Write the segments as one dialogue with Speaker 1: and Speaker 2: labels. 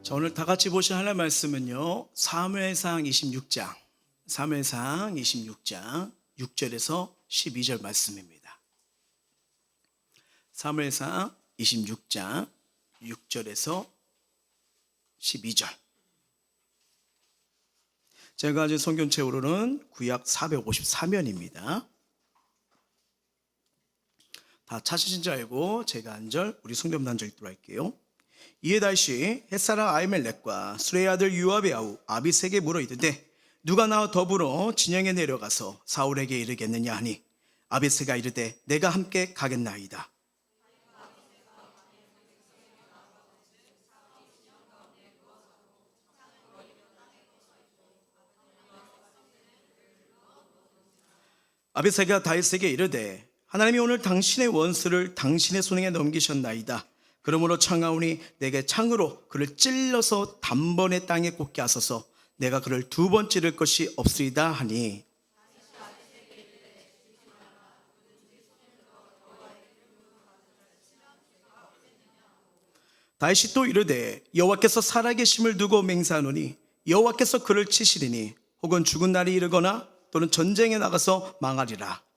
Speaker 1: 자, 오늘 다 같이 보실 하나님 말씀은요, 사무엘상 26장 6절에서 12절 말씀입니다. 사무엘상 26장 6절에서 12절. 제가 가진 성경책으로는 구약 454면입니다. 다 찾으신 줄 알고 제가 한 절, 우리 성도님들 한 절 읽도록 할게요. 이에 다시 햇사람 아히멜렉과 수레의 아들 요압의 아우 아비새에게 물어 이르되 누가 나와 더불어 진영에 내려가서 사울에게 이르겠느냐 하니 아비새가 이르되 내가 함께 가겠나이다. 아비새가 다윗에게 이르되 하나님이 오늘 당신의 원수를 당신의 손에 넘기셨나이다. 그러므로 청하오니 내게 창으로 그를 찔러서 단번에 땅에 꽂게 하소서. 내가 그를 두 번 찌를 것이 없으리다 하니 다윗이 또 이르되 여호와께서 살아계심을 두고 맹세하노니 여호와께서 그를 치시리니 혹은 죽은 날이 이르거나 또는 전쟁에 나가서 망하리라.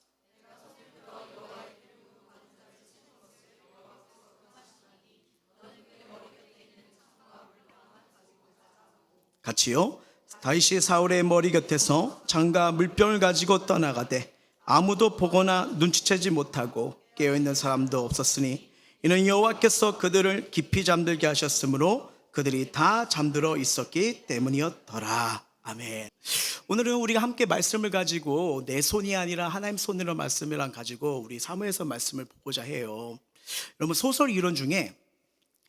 Speaker 1: 같이요. 다윗이 사울의 머리 곁에서 창과 물병을 가지고 떠나가되 아무도 보거나 눈치채지 못하고 깨어있는 사람도 없었으니 이는 여호와께서 그들을 깊이 잠들게 하셨으므로 그들이 다 잠들어 있었기 때문이었더라. 아멘. 오늘은 우리가 함께 말씀을 가지고 내 손이 아니라 하나님 손으로 말씀을 가지고 우리 사무엘서 말씀을 보고자 해요. 여러분, 소설 이론 중에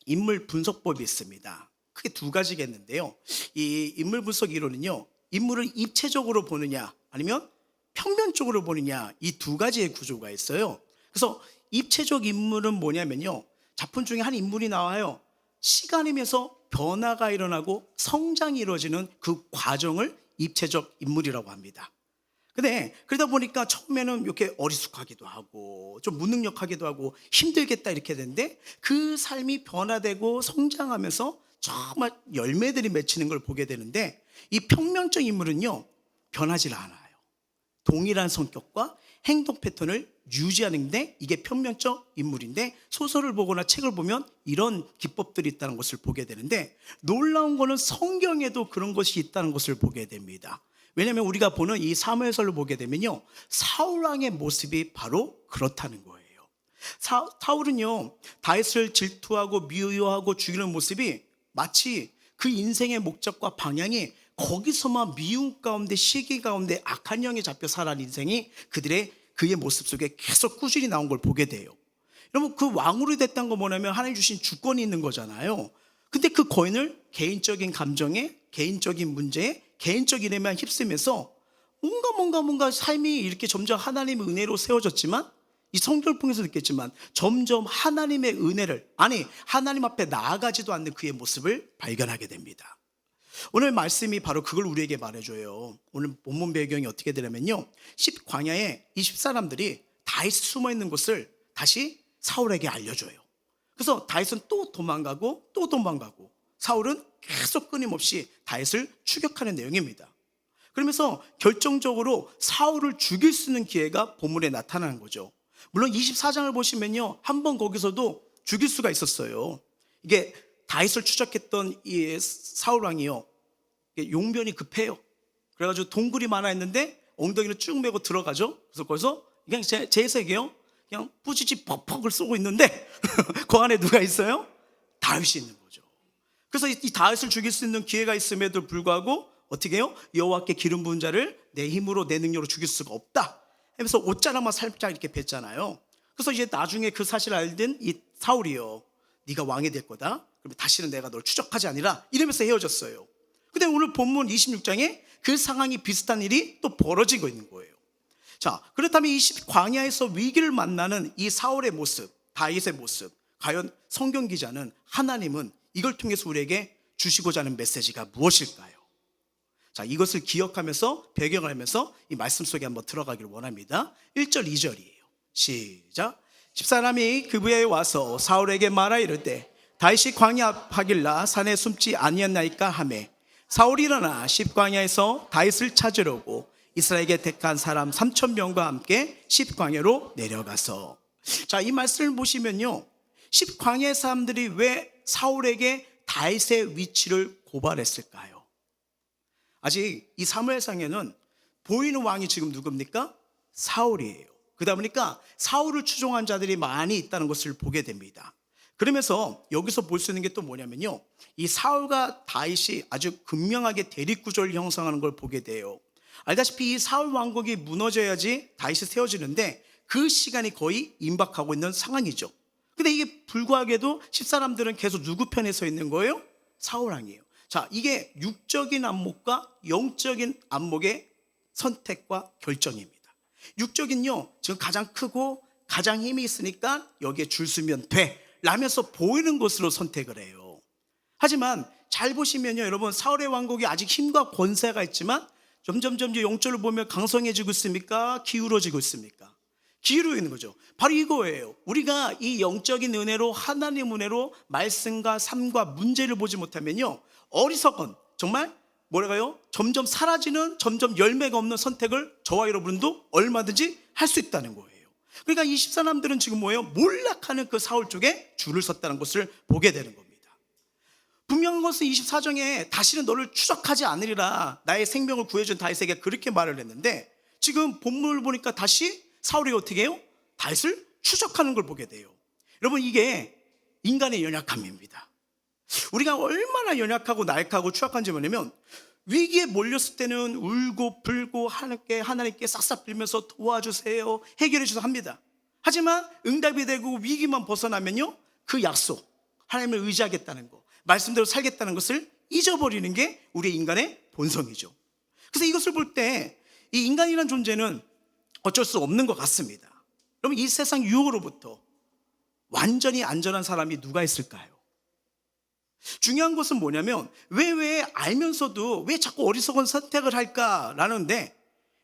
Speaker 1: 인물 분석법이 있습니다. 크게 두 가지겠는데요. 이 인물 분석 이론은요, 인물을 입체적으로 보느냐 아니면 평면적으로 보느냐, 이 두 가지의 구조가 있어요. 그래서 입체적 인물은 뭐냐면요, 작품 중에 한 인물이 나와요. 시간이면서 변화가 일어나고 성장이 이루어지는 그 과정을 입체적 인물이라고 합니다. 근데 그러다 보니까 처음에는 이렇게 어리숙하기도 하고 좀 무능력하기도 하고 힘들겠다 이렇게 되는데 그 삶이 변화되고 성장하면서 정말 열매들이 맺히는 걸 보게 되는데, 이 평면적 인물은요 변하지 않아요. 동일한 성격과 행동 패턴을 유지하는데 이게 평면적 인물인데, 소설을 보거나 책을 보면 이런 기법들이 있다는 것을 보게 되는데, 놀라운 거는 성경에도 그런 것이 있다는 것을 보게 됩니다. 왜냐하면 우리가 보는 이 사무엘서를 보게 되면요, 사울 왕의 모습이 바로 그렇다는 거예요. 사울은요 다윗을 질투하고 미워하고 죽이는 모습이 마치 그 인생의 목적과 방향이 거기서만 미움 가운데 시기 가운데 악한 영에 잡혀 살아간 인생이 그의 모습 속에 계속 꾸준히 나온 걸 보게 돼요. 여러분, 그 왕으로 됐다는 건 뭐냐면 하나님 주신 주권이 있는 거잖아요. 근데 그 권을 개인적인 감정에, 개인적인 문제에, 개인적인 일에만 휩쓰면서 뭔가 삶이 이렇게 점점 하나님의 은혜로 세워졌지만, 이 성경을 통해서 느꼈지만 점점 하나님의 은혜를, 아니 하나님 앞에 나아가지도 않는 그의 모습을 발견하게 됩니다. 오늘 말씀이 바로 그걸 우리에게 말해줘요. 오늘 본문 배경이 어떻게 되냐면요, 광야에 이 10사람들이 다윗이 숨어있는 곳을 다시 사울에게 알려줘요. 그래서 다윗은 또 도망가고 사울은 계속 끊임없이 다윗을 추격하는 내용입니다. 그러면서 결정적으로 사울을 죽일 수 있는 기회가 본문에 나타나는 거죠. 물론 24장을 보시면요, 한번 거기서도 죽일 수가 있었어요. 이게 다윗을 추적했던 이 사울 왕이요, 용변이 급해요. 그래가지고 동굴이 많아 있는데 엉덩이를 쭉 메고 들어가죠. 그래서 거기서 그냥 제 해석이에요, 그냥 뿌지지 퍽퍽을 쏘고 있는데 그 안에 누가 있어요? 다윗이 있는 거죠. 그래서 이 다윗을 죽일 수 있는 기회가 있음에도 불구하고 어떻게 해요? 여호와께 기름 부은 자를 내 힘으로 내 능력으로 죽일 수가 없다 하면서 옷자락만 살짝 이렇게 뱉잖아요. 그래서 이제 나중에 그 사실을 알던 이 사울이요, 네가 왕이 될 거다, 그러면 다시는 내가 널 추적하지 아니라, 이러면서 헤어졌어요. 근데 오늘 본문 26장에 그 상황이 비슷한 일이 또 벌어지고 있는 거예요. 자, 그렇다면 이 광야에서 위기를 만나는 이 사울의 모습, 다윗의 모습, 과연 성경 기자는, 하나님은 이걸 통해서 우리에게 주시고자 하는 메시지가 무엇일까요? 자, 이것을 기억하면서 배경을 하면서 이 말씀 속에 한번 들어가기를 원합니다. 1절 2절이에요. 시작. 10사람이 그부에 와서 사울에게 말하 이르되 다윗이 광야하길라 산에 숨지 아니었나이까 하매 사울이 일어나 십광야에서 다윗을 찾으려고 이스라엘에게 택한 사람 3,000명과 함께 십광야로 내려가서. 자, 이 말씀을 보시면요, 십광야 사람들이 왜 사울에게 다윗의 위치를 고발했을까요? 아직 이 사무엘상에는 보이는 왕이 지금 누굽니까? 사울이에요. 그러다 보니까 사울을 추종한 자들이 많이 있다는 것을 보게 됩니다. 그러면서 여기서 볼 수 있는 게 또 뭐냐면요, 이 사울과 다윗이 아주 극명하게 대립구조를 형성하는 걸 보게 돼요. 알다시피 이 사울 왕국이 무너져야지 다윗이 세워지는데 그 시간이 거의 임박하고 있는 상황이죠. 근데 이게 불구하게도 십사람들은 계속 누구 편에 서 있는 거예요? 사울 왕이에요. 자, 이게 육적인 안목과 영적인 안목의 선택과 결정입니다. 육적인요, 지금 가장 크고 가장 힘이 있으니까 여기에 줄 서면 돼 라면서 보이는 것으로 선택을 해요. 하지만 잘 보시면요, 여러분, 사울의 왕국이 아직 힘과 권세가 있지만 점점 영적으로 보면 강성해지고 있습니까? 기울어지고 있습니까? 기울어 있는 거죠. 바로 이거예요. 우리가 이 영적인 은혜로, 하나님 은혜로 말씀과 삶과 문제를 보지 못하면요, 어리석은, 정말 뭐랄까요, 점점 사라지는, 점점 열매가 없는 선택을 저와 여러분도 얼마든지 할 수 있다는 거예요. 그러니까 이 십사람들은 지금 뭐예요? 몰락하는 그 사울 쪽에 줄을 섰다는 것을 보게 되는 겁니다. 분명한 것은 24장에 다시는 너를 추적하지 않으리라 나의 생명을 구해준 다윗에게 그렇게 말을 했는데, 지금 본문을 보니까 다시 사울이 어떻게 해요? 다윗을 추적하는 걸 보게 돼요. 여러분, 이게 인간의 연약함입니다. 우리가 얼마나 연약하고 나약하고 추악한지 뭐냐면, 위기에 몰렸을 때는 울고 불고 하나님께 싹싹 빌면서 도와주세요, 해결해 주세요 합니다. 하지만 응답이 되고 위기만 벗어나면요, 그 약속, 하나님을 의지하겠다는 거, 말씀대로 살겠다는 것을 잊어버리는 게 우리 인간의 본성이죠. 그래서 이것을 볼 때 이 인간이라는 존재는 어쩔 수 없는 것 같습니다. 그럼 이 세상 유혹으로부터 완전히 안전한 사람이 누가 있을까요? 중요한 것은 뭐냐면, 왜 알면서도 왜 자꾸 어리석은 선택을 할까라는데,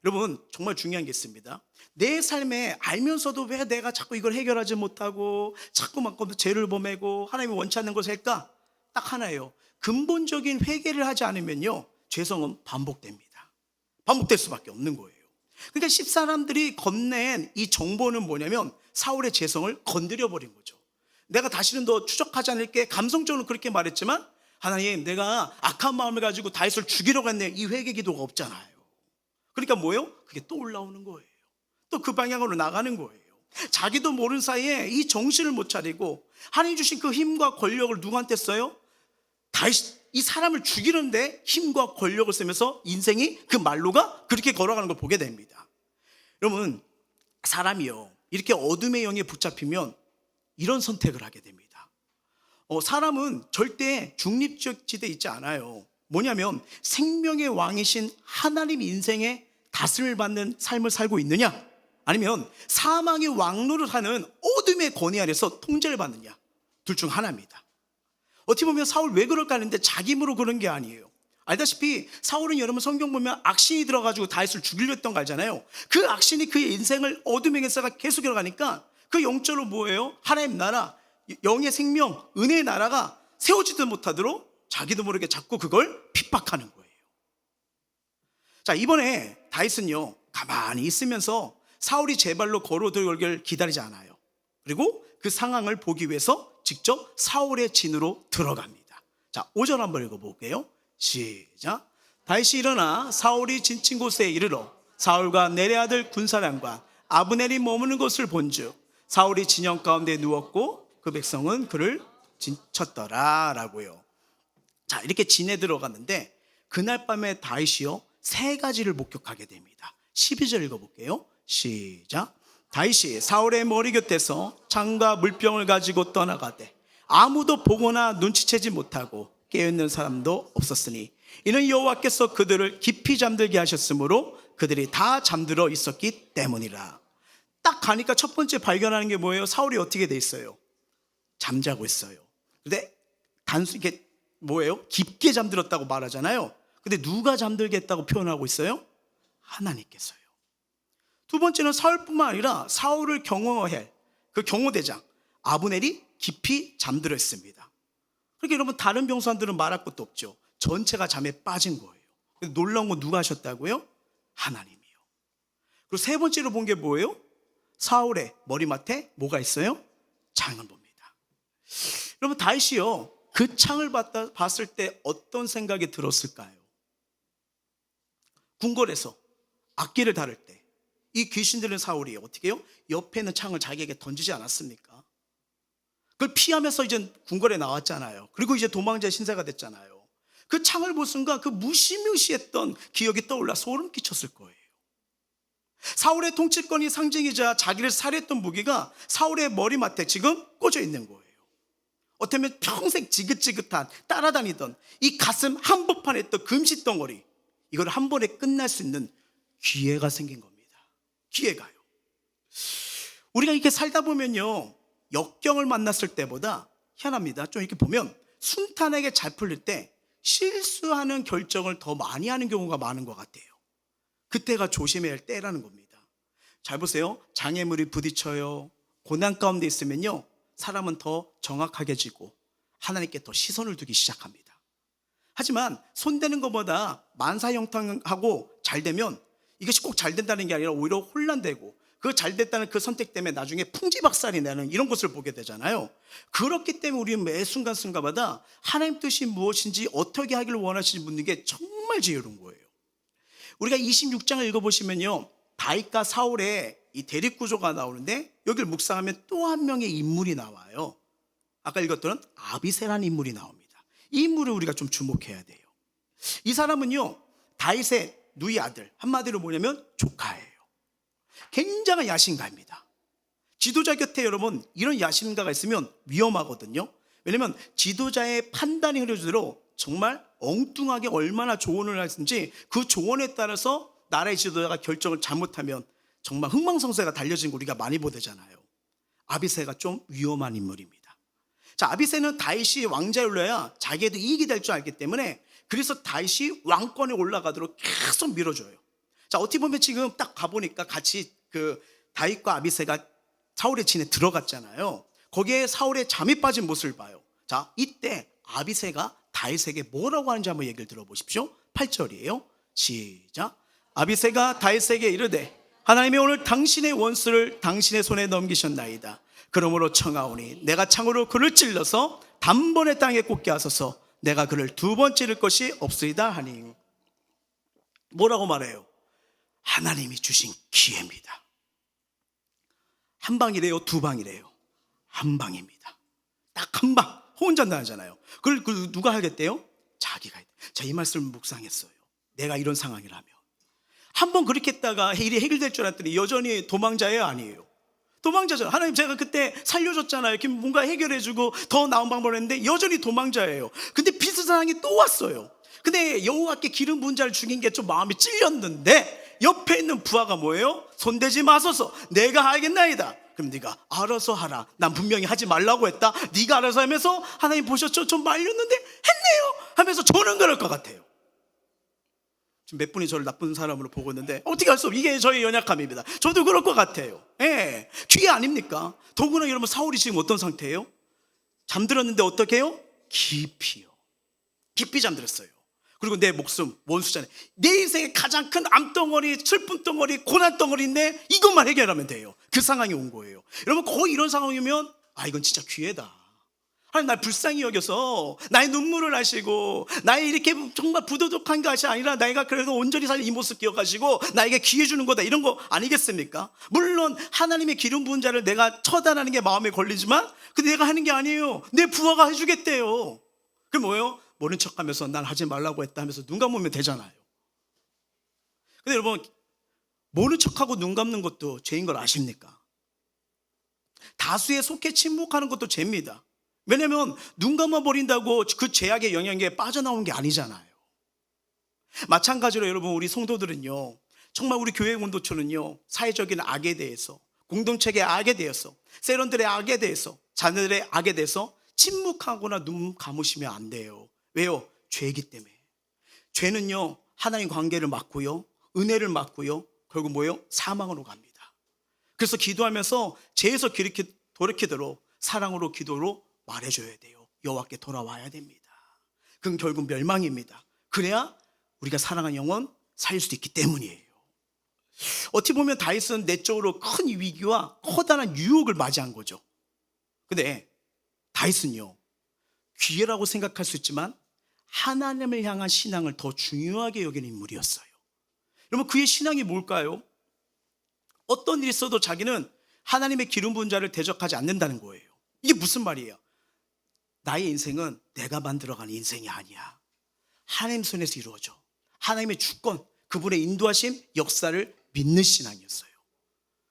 Speaker 1: 여러분, 정말 중요한 게 있습니다. 내 삶에 알면서도 왜 내가 자꾸 이걸 해결하지 못하고 자꾸만 죄를 범하고 하나님이 원치 않는 것을 할까? 딱 하나예요. 근본적인 회개를 하지 않으면요, 죄성은 반복됩니다. 반복될 수밖에 없는 거예요. 그러니까 십사람들이 건넨 이 정보는 뭐냐면, 사울의 죄성을 건드려버린 거죠. 내가 다시는 너 추적하지 않을게, 감성적으로 그렇게 말했지만, 하나님, 내가 악한 마음을 가지고 다윗을 죽이려고 했네, 이 회개 기도가 없잖아요. 그러니까 뭐예요? 그게 또 올라오는 거예요. 또 그 방향으로 나가는 거예요. 자기도 모르는 사이에 이 정신을 못 차리고 하나님 주신 그 힘과 권력을 누구한테 써요? 다윗, 이 사람을 죽이는데 힘과 권력을 쓰면서 인생이 그 말로가 그렇게 걸어가는 걸 보게 됩니다. 여러분, 사람이요, 이렇게 어둠의 영에 붙잡히면 이런 선택을 하게 됩니다. 사람은 절대 중립적 지대에 있지 않아요. 뭐냐면, 생명의 왕이신 하나님 인생의 다스림을 받는 삶을 살고 있느냐, 아니면 사망의 왕노를 하는 어둠의 권위 아래서 통제를 받느냐, 둘 중 하나입니다. 어떻게 보면 사울 왜 그럴까 하는데 자기 힘으로 그런 게 아니에요. 알다시피 사울은 여러분 성경 보면 악신이 들어가지고 다윗을 죽이려 했던 거 알잖아요. 그 악신이 그의 인생을 어둠의 역사가 계속 이어가니까 그 영적으로 뭐예요? 하나님 나라, 영의 생명, 은혜의 나라가 세워지도 못하도록 자기도 모르게 자꾸 그걸 핍박하는 거예요. 자, 이번에 다윗은요, 가만히 있으면서 사울이 제 발로 걸어들길 기다리지 않아요. 그리고 그 상황을 보기 위해서 직접 사울의 진으로 들어갑니다. 자, 5절 한번 읽어볼게요. 시작. 다윗이 일어나 사울이 진친 곳에 이르러 사울과 내레 아들 군사령관 아브넬이 머무는 것을 본즉 사울이 진영 가운데 누웠고 그 백성은 그를 쳤더라 라고요. 자, 이렇게 진에 들어갔는데 그날 밤에 다윗이요, 세 가지를 목격하게 됩니다. 12절 읽어볼게요. 시작. 다윗이 사울의 머리 곁에서 창과 물병을 가지고 떠나가되 아무도 보거나 눈치채지 못하고 깨어있는 사람도 없었으니 이는 여호와께서 그들을 깊이 잠들게 하셨으므로 그들이 다 잠들어 있었기 때문이라. 딱 가니까 첫 번째 발견하는 게 뭐예요? 사울이 어떻게 돼 있어요? 잠자고 있어요. 근데 단순히 이게 뭐예요? 깊게 잠들었다고 말하잖아요. 근데 누가 잠들겠다고 표현하고 있어요? 하나님께서요. 두 번째는 사울뿐만 아니라 사울을 경호할 그 경호대장 아브넬이 깊이 잠들어 있습니다. 그러니까 여러분 다른 병사들은 말할 것도 없죠. 전체가 잠에 빠진 거예요. 근데 놀라운 건 누가 하셨다고요? 하나님이요. 그리고 세 번째로 본 게 뭐예요? 사울의 머리맡에 뭐가 있어요? 창을 봅니다. 여러분 다윗이요, 그 창을 봤을 때 어떤 생각이 들었을까요? 궁궐에서 악기를 다룰 때 이 귀신 들린 사울이 어떻게 해요? 옆에 있는 창을 자기에게 던지지 않았습니까? 그걸 피하면서 이제 궁궐에 나왔잖아요. 그리고 이제 도망자의 신세가 됐잖아요. 그 창을 볼 순간 그 무시무시했던 기억이 떠올라 소름 끼쳤을 거예요. 사울의 통치권이 상징이자 자기를 살해했던 무기가 사울의 머리맡에 지금 꽂혀 있는 거예요. 어쩌면 평생 지긋지긋한 따라다니던 이 가슴 한복판에 있던 금시덩어리, 이걸 한 번에 끝날 수 있는 기회가 생긴 겁니다. 기회가요. 우리가 이렇게 살다 보면요, 역경을 만났을 때보다 희한합니다. 좀 이렇게 보면 순탄하게 잘 풀릴 때 실수하는 결정을 더 많이 하는 경우가 많은 것 같아요. 그때가 조심해야 할 때라는 겁니다. 잘 보세요. 장애물이 부딪혀요, 고난 가운데 있으면요, 사람은 더 정확하게지고 하나님께 더 시선을 두기 시작합니다. 하지만 손대는 것보다 만사형통하고 잘 되면 이것이 꼭 잘 된다는 게 아니라 오히려 혼란되고, 그 잘 됐다는 그 선택 때문에 나중에 풍지박살이 나는 이런 것을 보게 되잖아요. 그렇기 때문에 우리는 매 순간순간마다 하나님 뜻이 무엇인지, 어떻게 하기를 원하시는지 묻는 게 정말 지혜로운 거예요. 우리가 26장을 읽어보시면요, 다윗과 사울의 이 대립구조가 나오는데 여기를 묵상하면 또 한 명의 인물이 나와요. 아까 읽었던 아비새라는 인물이 나옵니다. 이 인물을 우리가 좀 주목해야 돼요. 이 사람은요, 다윗의 누이 아들, 한마디로 뭐냐면 조카예요. 굉장한 야심가입니다. 지도자 곁에 여러분 이런 야심가가 있으면 위험하거든요. 왜냐면 지도자의 판단이 흐려지도록 정말 엉뚱하게 얼마나 조언을 하든지 그 조언에 따라서 나라의 지도자가 결정을 잘못하면 정말 흥망성쇠가 달려진 거 우리가 많이 보되잖아요. 아비새가 좀 위험한 인물입니다. 자, 아비새는 다윗이 왕자에 올라야 자기에도 이익이 될 줄 알기 때문에, 그래서 다윗이 왕권에 올라가도록 계속 밀어줘요. 자, 어떻게 보면 지금 딱 가보니까 같이 그 다윗과 아비새가 사울의 진에 들어갔잖아요. 거기에 사울의 잠이 빠진 모습을 봐요. 자, 이때 아비새가 다윗에게 뭐라고 하는지 한번 얘기를 들어보십시오. 8절이에요. 시작. 아비새가 다윗에게 이르되 하나님이 오늘 당신의 원수를 당신의 손에 넘기셨나이다. 그러므로 청하오니 내가 창으로 그를 찔러서 단번에 땅에 꽂게 하소서. 내가 그를 두 번 찌를 것이 없으리다 하니. 뭐라고 말해요? 하나님이 주신 기회입니다. 한 방이래요, 두 방이래요? 한 방입니다. 딱 한 방. 혼자 나잖아요. 그걸 누가 하겠대요? 자기가. 자, 이 말씀을 묵상했어요. 내가 이런 상황이라면 한번 그렇게 했다가 일이 해결될 줄 알았더니 여전히 도망자예요, 아니에요? 도망자죠. 하나님 제가 그때 살려줬잖아요. 이렇게 뭔가 해결해주고 더 나은 방법을 했는데 여전히 도망자예요. 근데 비슷한 상황이 또 왔어요. 근데 여호와께 기름 부은 자를 죽인 게 좀 마음이 찔렸는데 옆에 있는 부하가 뭐예요? 손대지 마소서, 내가 하겠나이다. 그럼 네가 알아서 하라. 난 분명히 하지 말라고 했다. 네가 알아서 하면서 하나님 보셨죠? 좀 말렸는데 했네요 하면서 저는 그럴 것 같아요. 지금 몇 분이 저를 나쁜 사람으로 보고 있는데 어떻게 할 수 없어요. 이게 저의 연약함입니다. 저도 그럴 것 같아요. 예, 기회 아닙니까? 더구나 여러분 사울이 지금 어떤 상태예요? 잠들었는데 어떻게 해요? 깊이 잠들었어요. 그리고 내 목숨 원수잖아요. 내 인생의 가장 큰 암덩어리, 슬픈 덩어리, 고난 덩어리인데 이것만 해결하면 돼요. 그 상황이 온 거예요. 여러분 거의 이런 상황이면 이건 진짜 기회다. 하나님 날 불쌍히 여겨서 나의 눈물을 아시고 나의 이렇게 정말 부도덕한 것이 아니라 내가 그래도 온전히 살린 이 모습 기억하시고 나에게 기회 주는 거다, 이런 거 아니겠습니까? 물론 하나님의 기름 부은 자를 내가 처단하는 게 마음에 걸리지만 근데 내가 하는 게 아니에요. 내 부하가 해주겠대요. 그게 뭐예요? 모른 척하면서 난 하지 말라고 했다 하면서 눈 감으면 되잖아요. 근데 여러분 모른 척하고 눈 감는 것도 죄인 걸 아십니까? 다수에 속해 침묵하는 것도 죄입니다. 왜냐하면 눈 감아버린다고 그 죄악의 영향에 빠져나오는 게 아니잖아요. 마찬가지로 여러분 우리 성도들은요, 정말 우리 교회 공동체는요, 사회적인 악에 대해서, 공동체의 악에 대해서, 세런들의 악에 대해서, 자녀들의 악에 대해서 침묵하거나 눈 감으시면 안 돼요. 왜요? 죄이기 때문에. 죄는요 하나님 관계를 막고요, 은혜를 막고요, 결국 뭐예요? 사망으로 갑니다. 그래서 기도하면서 죄에서 돌이키도록 사랑으로 기도로 말해줘야 돼요. 여호와께 돌아와야 됩니다. 그건 결국 멸망입니다. 그래야 우리가 사랑하는 영혼 살릴 수도 있기 때문이에요. 어떻게 보면 다윗은 내적으로 큰 위기와 커다란 유혹을 맞이한 거죠. 근데 다윗은요, 기회라고 생각할 수 있지만 하나님을 향한 신앙을 더 중요하게 여기는 인물이었어요. 여러분, 그의 신앙이 뭘까요? 어떤 일이 있어도 자기는 하나님의 기름 부은 자를 대적하지 않는다는 거예요. 이게 무슨 말이에요? 나의 인생은 내가 만들어가는 인생이 아니야. 하나님 손에서 이루어져. 하나님의 주권, 그분의 인도하심, 역사를 믿는 신앙이었어요.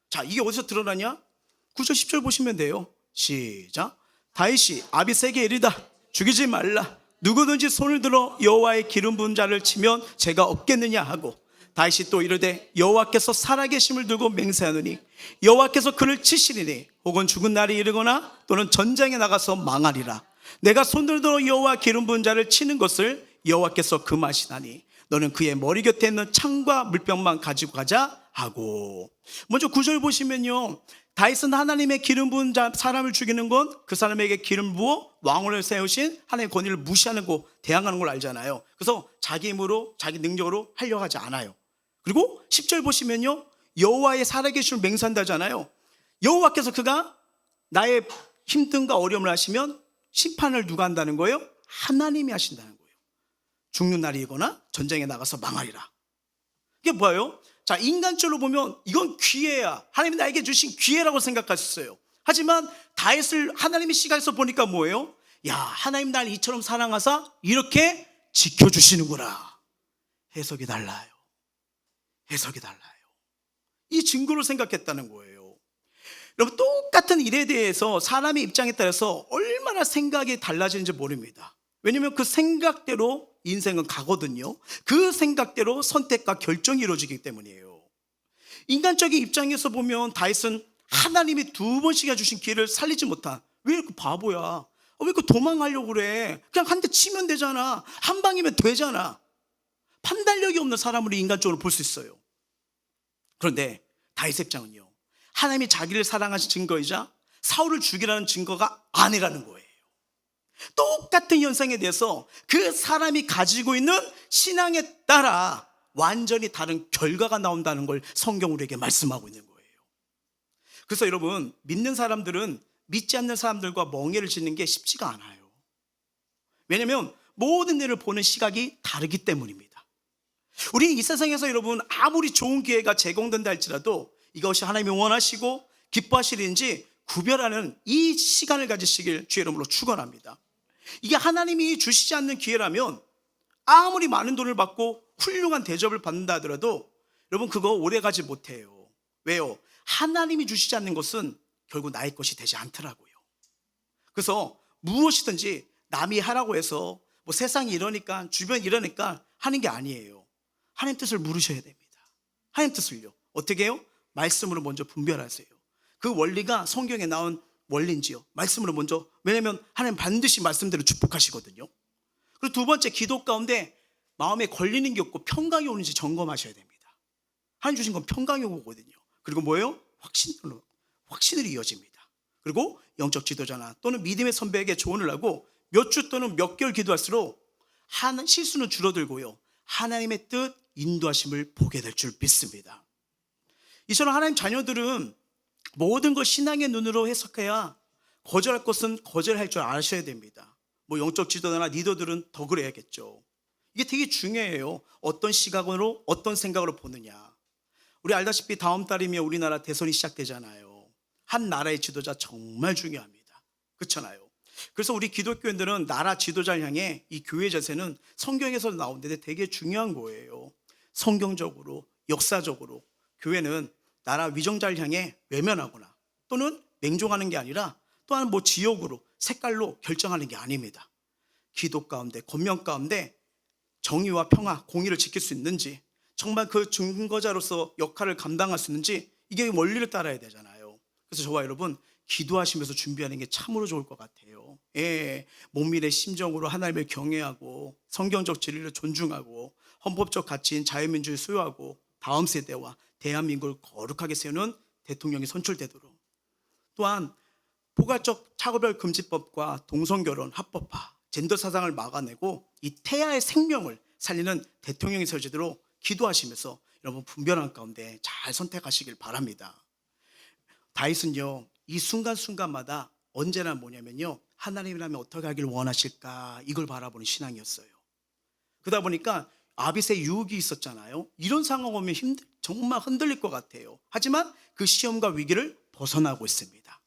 Speaker 1: 자, 이게 어디서 드러나냐? 9절 10절 보시면 돼요. 시작. 다윗이 아비새에게 이르다. 죽이지 말라. 누구든지 손을 들어 여호와의 기름 부은 자를 치면 죄가 없겠느냐 하고, 다윗이 또 이르되 여호와께서 살아계심을 두고 맹세하노니 여호와께서 그를 치시리니 혹은 죽은 날이 이르거나 또는 전쟁에 나가서 망하리라. 내가 손을 들어 여호와 기름 부은 자를 치는 것을 여호와께서 금하시나니 너는 그의 머리 곁에 있는 창과 물병만 가지고 가자 하고. 먼저 9절 보시면요, 다윗은 하나님의 기름 부은 자 사람을 죽이는 건 그 사람에게 기름 부어 왕으로 세우신 하나님의 권위를 무시하는 거, 대항하는 걸 알잖아요. 그래서 자기 힘으로 자기 능력으로 하려고 하지 않아요. 그리고 10절 보시면요, 여호와의 살아계심을 맹세한다잖아요. 여호와께서 그가 나의 힘듦과 어려움을 하시면 심판을 누가 한다는 거예요? 하나님이 하신다는 거예요. 죽는 날이거나 전쟁에 나가서 망하리라. 이게 뭐예요? 자, 인간적으로 보면 이건 기회야. 하나님이 나에게 주신 기회라고 생각할 수 있어요. 하지만 다윗을 하나님의 시각에서 보니까 뭐예요? 야, 하나님 날 이처럼 사랑하사 이렇게 지켜주시는구나. 해석이 달라요. 해석이 달라요. 이 증거를 생각했다는 거예요. 여러분, 똑같은 일에 대해서 사람의 입장에 따라서 얼마나 생각이 달라지는지 모릅니다. 왜냐하면 그 생각대로 인생은 가거든요. 그 생각대로 선택과 결정이 이루어지기 때문이에요. 인간적인 입장에서 보면 다윗은 하나님이 2번씩이나 주신 기회를 살리지 못한, 왜 이렇게 바보야? 왜 이렇게 도망가려고 그래? 그냥 한 대 치면 되잖아. 한 방이면 되잖아. 판단력이 없는 사람으로 인간적으로 볼 수 있어요. 그런데 다윗의 입장은요, 하나님이 자기를 사랑하신 증거이자 사울을 죽이라는 증거가 아니라는 거예요. 똑같은 현상에 대해서 그 사람이 가지고 있는 신앙에 따라 완전히 다른 결과가 나온다는 걸 성경 우리에게 말씀하고 있는 거예요. 그래서 여러분, 믿는 사람들은 믿지 않는 사람들과 멍해를 짓는 게 쉽지가 않아요. 왜냐하면 모든 일을 보는 시각이 다르기 때문입니다. 우리 이 세상에서 여러분, 아무리 좋은 기회가 제공된다 할지라도 이것이 하나님이 원하시고 기뻐하시는지 구별하는 이 시간을 가지시길 주의 이름으로 축원합니다. 이게 하나님이 주시지 않는 기회라면 아무리 많은 돈을 받고 훌륭한 대접을 받는다 하더라도 여러분, 그거 오래 가지 못해요. 왜요? 하나님이 주시지 않는 것은 결국 나의 것이 되지 않더라고요. 그래서 무엇이든지 남이 하라고 해서 뭐 세상이 이러니까, 주변이 이러니까 하는 게 아니에요. 하나님 뜻을 물으셔야 됩니다. 하나님 뜻을요, 어떻게 해요? 말씀으로 먼저 분별하세요. 그 원리가 성경에 나온 원리인지요, 말씀으로 먼저. 왜냐하면 하나님 반드시 말씀대로 축복하시거든요. 그리고 두 번째, 기도 가운데 마음에 걸리는 게 없고 평강이 오는지 점검하셔야 됩니다. 하나님 주신 건 평강이 오거든요. 그리고 뭐예요? 확신으로 이어집니다. 그리고 영적 지도자나 또는 믿음의 선배에게 조언을 하고 몇 주 또는 몇 개월 기도할수록 실수는 줄어들고요, 하나님의 뜻, 인도하심을 보게 될 줄 믿습니다. 이처럼 하나님 자녀들은 모든 걸 신앙의 눈으로 해석해야 거절할 것은 거절할 줄 아셔야 됩니다. 뭐 영적 지도자나 리더들은 더 그래야겠죠. 이게 되게 중요해요. 어떤 시각으로, 어떤 생각으로 보느냐. 우리 알다시피 다음 달이면 우리나라 대선이 시작되잖아요. 한 나라의 지도자 정말 중요합니다. 그렇잖아요. 그래서 우리 기독교인들은 나라 지도자를 향해 이 교회 자세는 성경에서 나오는데 되게 중요한 거예요. 성경적으로, 역사적으로 교회는 나라 위정자를 향해 외면하거나 또는 맹종하는 게 아니라, 또한 뭐 지역으로, 색깔로 결정하는 게 아닙니다. 기도 가운데, 권면 가운데 정의와 평화, 공의를 지킬 수 있는지, 정말 그 증거자로서 역할을 감당할 수 있는지, 이게 원리를 따라야 되잖아요. 그래서 저와 여러분, 기도하시면서 준비하는 게 참으로 좋을 것 같아요. 예, 몸밀의 심정으로 하나님을 경외하고 성경적 진리를 존중하고 헌법적 가치인 자유민주를 수호하고 다음 세대와 대한민국을 거룩하게 세우는 대통령이 선출되도록, 또한 포괄적 차별별 금지법과 동성결혼 합법화, 젠더 사상을 막아내고 이 태아의 생명을 살리는 대통령이 세워지도록 기도하시면서 여러분 분별한 가운데 잘 선택하시길 바랍니다. 다윗은요, 이 순간순간마다 언제나 뭐냐면요, 하나님이라면 어떻게 하길 원하실까, 이걸 바라보는 신앙이었어요. 그러다 보니까 아빗의 유혹이 있었잖아요. 이런 상황 오면 정말 흔들릴 것 같아요. 하지만 그 시험과 위기를 벗어나고 있습니다.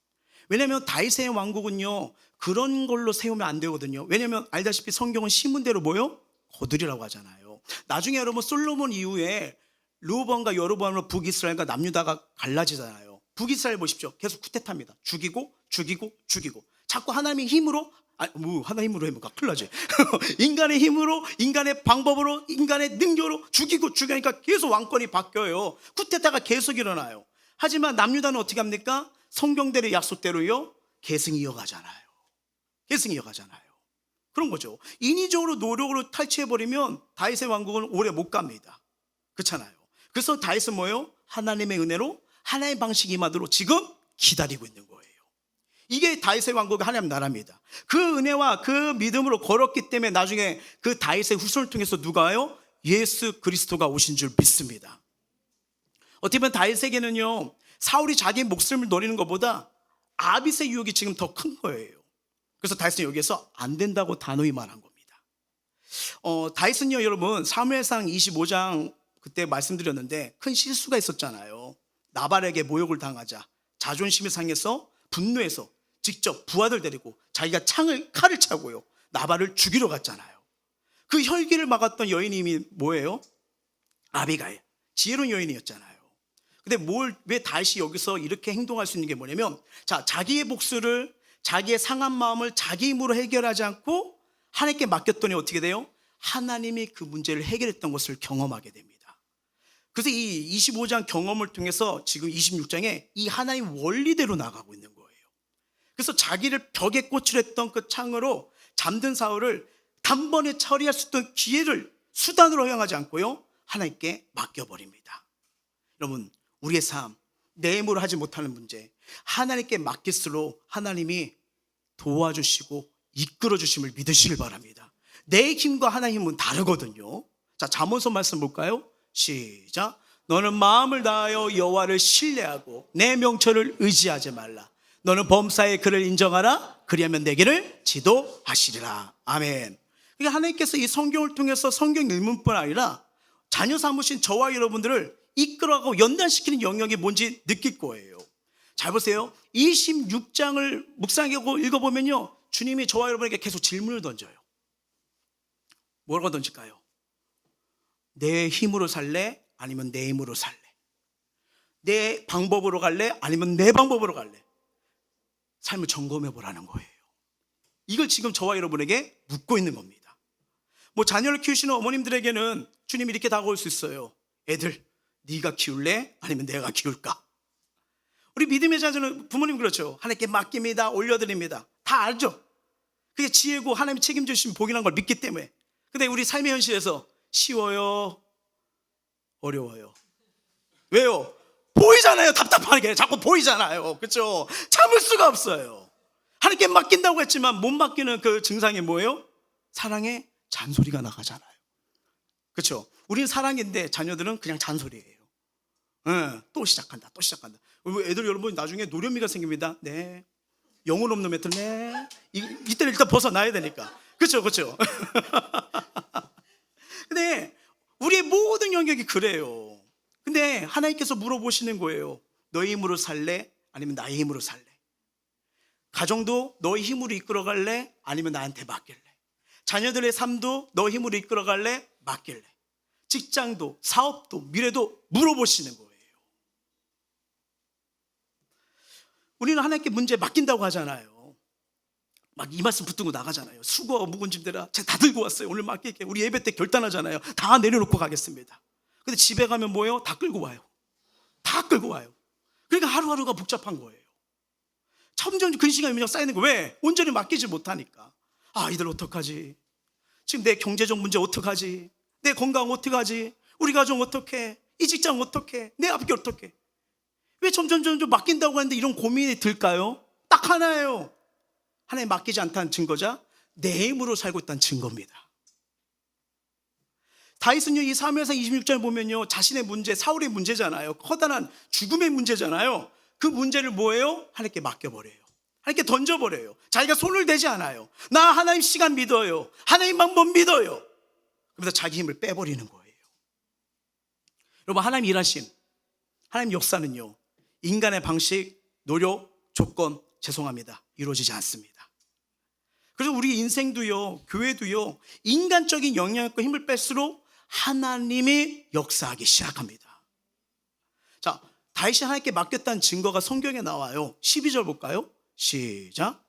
Speaker 1: 왜냐하면 다윗의 왕국은요, 그런 걸로 세우면 안 되거든요. 왜냐하면 알다시피 성경은 신문대로 뭐요? 거두리라고 하잖아요. 나중에 여러분 솔로몬 이후에 르호보암과 여로보암으로 북이스라엘과 남유다가 갈라지잖아요. 북이스라엘 보십시오. 계속 쿠데타입니다. 죽이고 자꾸 하나님의 힘으로, 하나님 힘으로 해볼까? 큰일 나지. 인간의 힘으로, 인간의 방법으로, 인간의 능력으로 죽이니까 계속 왕권이 바뀌어요. 쿠데타가 계속 일어나요. 하지만 남유다는 어떻게 합니까? 성경대로 약속대로요, 계승 이어가잖아요. 그런 거죠. 인위적으로 노력으로 탈취해버리면 다윗의 왕국은 오래 못 갑니다. 그렇잖아요. 그래서 다윗은 뭐예요? 하나님의 은혜로, 하나님의 방식이 임하도록 지금 기다리고 있는 거예요. 이게 다윗의 왕국의 하나님 나라입니다. 그 은혜와 그 믿음으로 걸었기 때문에 나중에 그 다윗의 후손을 통해서 누가 와요? 예수 그리스도가 오신 줄 믿습니다. 어떻게 보면 다윗에게는요, 사울이 자기 목숨을 노리는 것보다 아빗의 유혹이 지금 더 큰 거예요. 그래서 다윗은 여기에서 안 된다고 단호히 말한 겁니다. 다윗은요, 여러분 사무엘상 25장 그때 말씀드렸는데 큰 실수가 있었잖아요. 나발에게 모욕을 당하자 자존심이 상해서 분노해서 직접 부하들 데리고 자기가 칼을 차고요, 나발을 죽이러 갔잖아요. 그 혈기를 막았던 여인이 뭐예요? 아비가일, 지혜로운 여인이었잖아요. 근데 왜 다윗이 여기서 이렇게 행동할 수 있는 게 뭐냐면, 자기의 복수를, 자기의 상한 마음을 자기 힘으로 해결하지 않고 하나님께 맡겼더니 어떻게 돼요? 하나님이 그 문제를 해결했던 것을 경험하게 됩니다. 그래서 이 25장 경험을 통해서 지금 26장에 이 하나님 원리대로 나가고 있는 거예요. 그래서 자기를 벽에 꽂히랬던 그 창으로 잠든 사울을 단번에 처리할 수 있던 기회를 수단으로 허용하지 않고요, 하나님께 맡겨버립니다. 여러분, 우리의 삶, 내 힘으로 하지 못하는 문제, 하나님께 맡길수록 하나님이 도와주시고 이끌어 주심을 믿으시길 바랍니다. 내 힘과 하나님의 힘은 다르거든요. 잠언서 말씀 볼까요? 시작. 너는 마음을 다하여 여호와를 신뢰하고 내 명철을 의지하지 말라. 너는 범사의 그를 인정하라. 그리하면 내 길을 지도하시리라. 아멘. 그러니까 하나님께서 이 성경을 통해서 성경 읽는뿐 아니라 자녀 삼으신 저와 여러분들을 이끌어가고 연단시키는 영역이 뭔지 느낄 거예요. 잘 보세요. 26장을 묵상하고 읽어보면요, 주님이 저와 여러분에게 계속 질문을 던져요. 뭐라고 던질까요? 내 힘으로 살래? 아니면 내 힘으로 살래? 내 방법으로 갈래? 아니면 내 방법으로 갈래? 삶을 점검해 보라는 거예요. 이걸 지금 저와 여러분에게 묻고 있는 겁니다. 자녀를 키우시는 어머님들에게는 주님이 이렇게 다가올 수 있어요. 애들, 네가 키울래? 아니면 내가 키울까? 우리 믿음의 자녀는 부모님 그렇죠. 하나님께 맡깁니다. 올려드립니다. 다 알죠. 그게 지혜고 하나님이 책임져 주시면 복이라는 걸 믿기 때문에. 근데 우리 삶의 현실에서 쉬워요? 어려워요? 왜요? 보이잖아요. 답답하게 자꾸 보이잖아요. 그렇죠? 참을 수가 없어요. 하나님께 맡긴다고 했지만 못 맡기는 그 증상이 뭐예요? 사랑의 잔소리가 나가잖아요. 그렇죠? 우리는 사랑인데 자녀들은 그냥 잔소리예요. 또 시작한다. 애들 여러분 나중에 노련미가 생깁니다. 네. 영혼 없는 애들, 네. 이때는 일단 벗어나야 되니까. 그렇죠. 근데 우리의 모든 영역이 그래요. 근데 하나님께서 물어보시는 거예요. 너의 힘으로 살래? 아니면 나의 힘으로 살래? 가정도 너의 힘으로 이끌어갈래? 아니면 나한테 맡길래? 자녀들의 삶도 너의 힘으로 이끌어갈래? 맡길래? 직장도 사업도 미래도 물어보시는 거예요. 우리는 하나님께 문제 맡긴다고 하잖아요. 막 이 말씀 붙들고 나가잖아요. 수고 묵은 짐들아 제가 다 들고 왔어요. 오늘 맡길게. 우리 예배 때 결단하잖아요. 다 내려놓고 가겠습니다. 근데 집에 가면 뭐예요? 다 끌고 와요. 그러니까 하루하루가 복잡한 거예요. 점점 근심감이 그냥 쌓이는 거예요. 왜? 온전히 맡기지 못하니까. 이들 어떡하지? 지금 내 경제적 문제 어떡하지? 내 건강 어떡하지? 우리 가정 어떡해? 이 직장 어떡해? 내 앞길 어떡해? 왜 점점 맡긴다고 하는데 이런 고민이 들까요? 딱 딱 하나예요. 하나님 맡기지 않다는 증거자, 내 힘으로 살고 있다는 증거입니다. 다윗은요, 이 사무엘상 26절 보면요, 자신의 문제, 사울의 문제잖아요. 커다란 죽음의 문제잖아요. 그 문제를 뭐예요? 하나님께 맡겨버려요. 하나님께 던져버려요. 자기가 손을 대지 않아요. 나 하나님 시간 믿어요. 하나님만 못 믿어요. 그러면서 자기 힘을 빼버리는 거예요. 여러분, 하나님 일하신, 하나님 역사는요, 인간의 방식, 노력, 조건, 죄송합니다, 이루어지지 않습니다. 그래서 우리 인생도요, 교회도요, 인간적인 영향력과 힘을 뺄수록 하나님이 역사하기 시작합니다. 자, 다윗이 하나님께 맡겼다는 증거가 성경에 나와요. 12절 볼까요? 시작.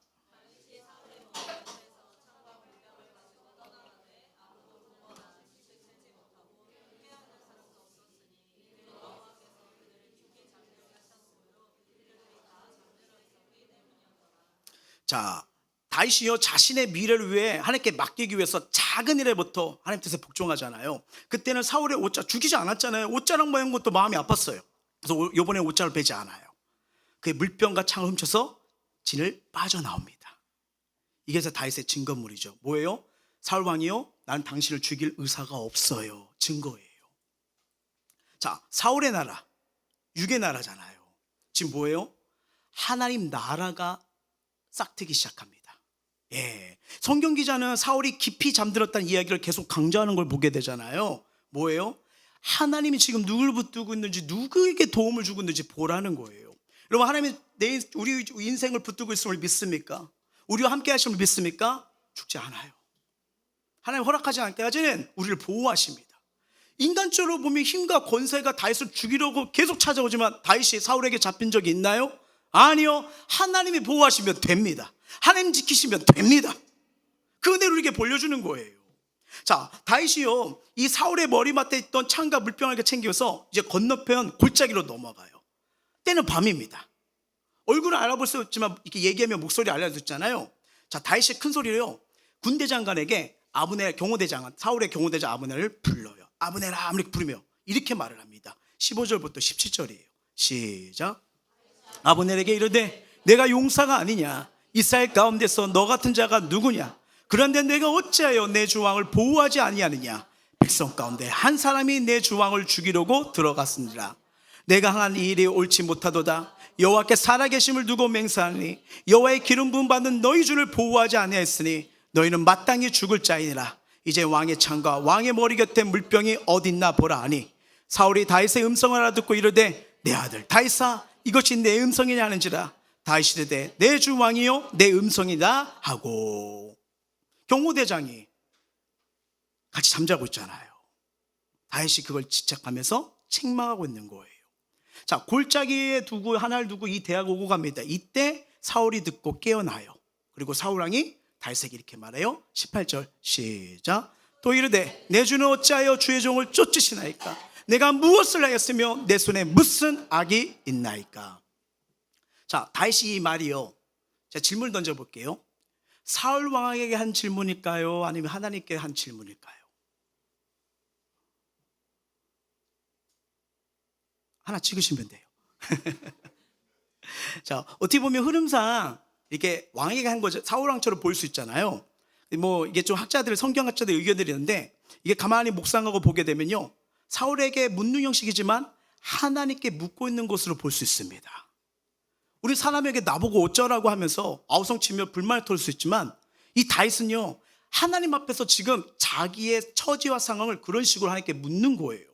Speaker 1: 자, 다윗이요, 자신의 미래를 위해 하나님께 맡기기 위해서 작은 일에부터 하나님 뜻에 복종하잖아요. 그때는 사울의 옷자 죽이지 않았잖아요. 옷자락 모양 것도 마음이 아팠어요. 그래서 이번에 옷자를 베지 않아요. 그의 물병과 창을 훔쳐서 진을 빠져나옵니다. 이게 그래서 다윗의 증거물이죠. 뭐예요? 사울 왕이요, 나는 당신을 죽일 의사가 없어요. 증거예요. 자, 사울의 나라, 육의 나라잖아요. 지금 뭐예요? 하나님 나라가 싹트기 시작합니다. 예, 성경 기자는 사울이 깊이 잠들었다는 이야기를 계속 강조하는 걸 보게 되잖아요. 뭐예요? 하나님이 지금 누굴 붙들고 있는지, 누구에게 도움을 주고 있는지 보라는 거예요. 여러분, 하나님이 우리 인생을 붙들고 있음을 믿습니까? 우리와 함께 하심을 믿습니까? 죽지 않아요. 하나님 허락하지 않기까지는 우리를 보호하십니다. 인간적으로 보면 힘과 권세가 다윗을 죽이려고 계속 찾아오지만 다윗이 사울에게 잡힌 적이 있나요? 아니요. 하나님이 보호하시면 됩니다. 하나님 지키시면 됩니다. 그 은혜를 우리에게 보여주는 거예요. 자, 다윗이요, 이 사울의 머리맡에 있던 창과 물병을 이렇게 챙겨서 이제 건너편 골짜기로 넘어가요. 때는 밤입니다. 얼굴은 알아볼 수 없지만 이렇게 얘기하면 목소리 알려줬잖아요. 자, 다윗이 큰 소리로요, 군대 장관에게 아브넬 경호대장, 사울의 경호대장 아브넬을 불러요. 아브넬아, 이렇게 부르며 이렇게 말을 합니다. 15절부터 17절이에요. 시작. 아브넬에게 이르되 내가 용사가 아니냐? 이스라엘 가운데서 너 같은 자가 누구냐? 그런데 내가 어찌하여 내 주왕을 보호하지 아니하느냐? 백성 가운데 한 사람이 내 주왕을 죽이려고 들어갔습니다. 내가 한 이 일이 옳지 못하도다. 여호와께 살아계심을 두고 맹세하니 여호와의 기름 부음 받는 너희 주를 보호하지 아니하였으니 너희는 마땅히 죽을 자이니라. 이제 왕의 창과 왕의 머리 곁에 물병이 어딨나 보라 하니 사울이 다윗의 음성을 알아듣고 이르되 내 아들 다윗아, 이것이 내 음성이냐 하는지라. 다윗이 이르되 내 주 왕이요 내 음성이다 하고. 경호대장이 같이 잠자고 있잖아요. 다윗이 그걸 지적하면서 책망하고 있는 거예요. 자, 골짜기에 두고 하나를 두고 이 대화가 오고 갑니다. 이때 사울이 듣고 깨어나요. 그리고 사울 왕이 다윗에게 이렇게 말해요. 18절 시작. 또 이르되 내 주는 어찌하여 주의 종을 쫓으시나이까? 내가 무엇을 하였으며 내 손에 무슨 악이 있나이까? 자, 다윗이 이 말이요, 제가 질문을 던져볼게요. 사울 왕에게 한 질문일까요? 아니면 하나님께 한 질문일까요? 하나 찍으시면 돼요. 자, 어떻게 보면 흐름상 이렇게 왕에게 한 거죠. 사울 왕처럼 보일 수 있잖아요. 뭐 이게 좀 학자들, 성경학자들 의견들이 있는데, 이게 가만히 묵상하고 보게 되면요, 사울에게 묻는 형식이지만 하나님께 묻고 있는 것으로 볼 수 있습니다. 우리 사람에게 나보고 어쩌라고 하면서 아우성치며 불만을 털 수 있지만, 이 다윗은요, 하나님 앞에서 지금 자기의 처지와 상황을 그런 식으로 하나님께 묻는 거예요.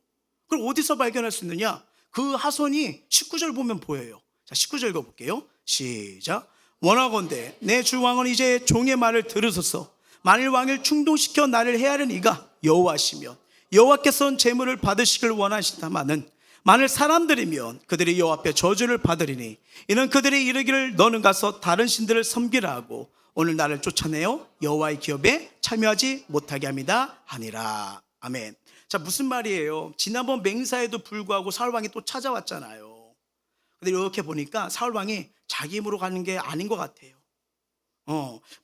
Speaker 1: 그걸 어디서 발견할 수 있느냐? 그 하손이 19절 보면 보여요. 자, 19절 읽어볼게요. 시작. 원하건대 내 주 왕은 이제 종의 말을 들으소서. 만일 왕을 충동시켜 나를 해하는 이가 여호와시면 여호와께서는 재물을 받으시길 원하시다마는 만일 사람들이면 그들이 여호와 앞에 저주를 받으리니 이는 그들이 이르기를 너는 가서 다른 신들을 섬기라 하고 오늘 나를 쫓아내어 여호와의 기업에 참여하지 못하게 합니다 하니라. 아멘. 자, 무슨 말이에요? 지난번 맹사에도 불구하고 사울왕이 또 찾아왔잖아요. 근데 이렇게 보니까 사울왕이 자기 힘으로 가는 게 아닌 것 같아요.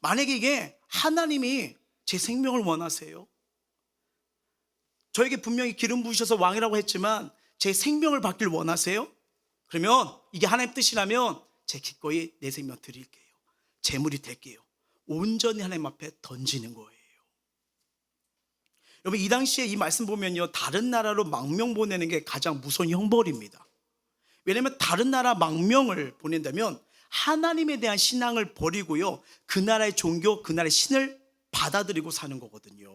Speaker 1: 만약에 이게 하나님이 제 생명을 원하세요, 저에게 분명히 기름 부으셔서 왕이라고 했지만 제 생명을 받길 원하세요? 그러면 이게 하나님 뜻이라면 제 기꺼이 내 생명 드릴게요. 제물이 될게요. 온전히 하나님 앞에 던지는 거예요. 여러분, 이 당시에 이 말씀 보면요, 다른 나라로 망명 보내는 게 가장 무서운 형벌입니다. 왜냐하면 다른 나라 망명을 보낸다면 하나님에 대한 신앙을 버리고요, 그 나라의 종교, 그 나라의 신을 받아들이고 사는 거거든요.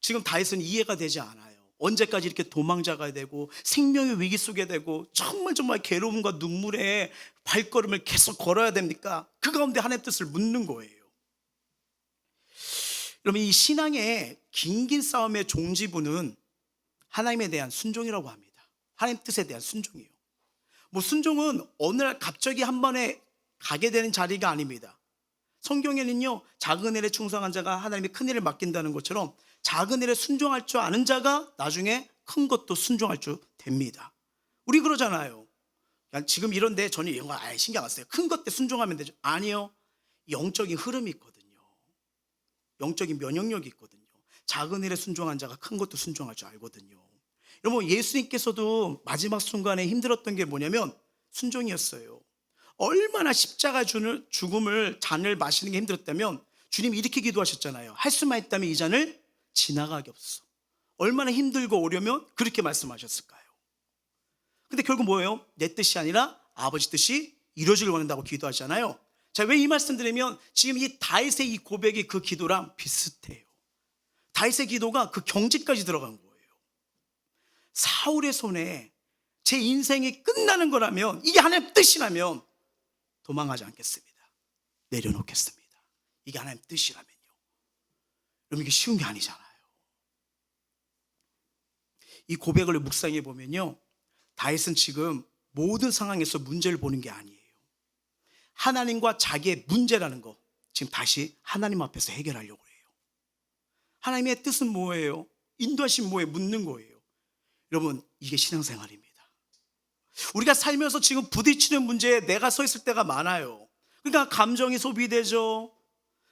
Speaker 1: 지금 다윗은 이해가 되지 않아요. 언제까지 이렇게 도망자가 되고 생명의 위기 속에 되고 정말 괴로움과 눈물에 발걸음을 계속 걸어야 됩니까? 그 가운데 하나님의 뜻을 묻는 거예요. 여러분, 이 신앙의 긴긴 싸움의 종지부는 하나님에 대한 순종이라고 합니다. 하나님 뜻에 대한 순종이에요. 순종은 어느 날 갑자기 한 번에 가게 되는 자리가 아닙니다. 성경에는요, 작은 일에 충성한 자가 하나님의 큰 일을 맡긴다는 것처럼 작은 일에 순종할 줄 아는 자가 나중에 큰 것도 순종할 줄 됩니다. 우리 그러잖아요. 지금 이런데 저는 이런 거 아예 신경 안 써요. 큰 것 때 순종하면 되죠. 아니요. 영적인 흐름이 있거든요. 영적인 면역력이 있거든요. 작은 일에 순종한 자가 큰 것도 순종할 줄 알거든요. 여러분, 예수님께서도 마지막 순간에 힘들었던 게 뭐냐면 순종이었어요. 얼마나 십자가 죽음을 잔을 마시는 게 힘들었다면 주님이 이렇게 기도하셨잖아요. 할 수만 있다면 이 잔을 지나가게 없어. 얼마나 힘들고 어려면 그렇게 말씀하셨을까요? 근데 결국 뭐예요? 내 뜻이 아니라 아버지 뜻이 이루어지길 원한다고 기도하잖아요. 자, 왜 이 말씀 드리면 지금 이 다윗의 이 고백이 그 기도랑 비슷해요. 다윗의 기도가 그 경지까지 들어간 거예요. 사울의 손에 제 인생이 끝나는 거라면, 이게 하나님의 뜻이라면 도망하지 않겠습니다. 내려놓겠습니다. 이게 하나님의 뜻이라면요. 여러분, 이게 쉬운 게 아니잖아요. 이 고백을 묵상해 보면요, 다윗은 지금 모든 상황에서 문제를 보는 게 아니에요. 하나님과 자기의 문제라는 거 지금 다시 하나님 앞에서 해결하려고 해요. 하나님의 뜻은 뭐예요? 인도하신 뭐예요? 묻는 거예요. 여러분, 이게 신앙생활입니다. 우리가 살면서 지금 부딪히는 문제에 내가 서 있을 때가 많아요. 그러니까 감정이 소비되죠.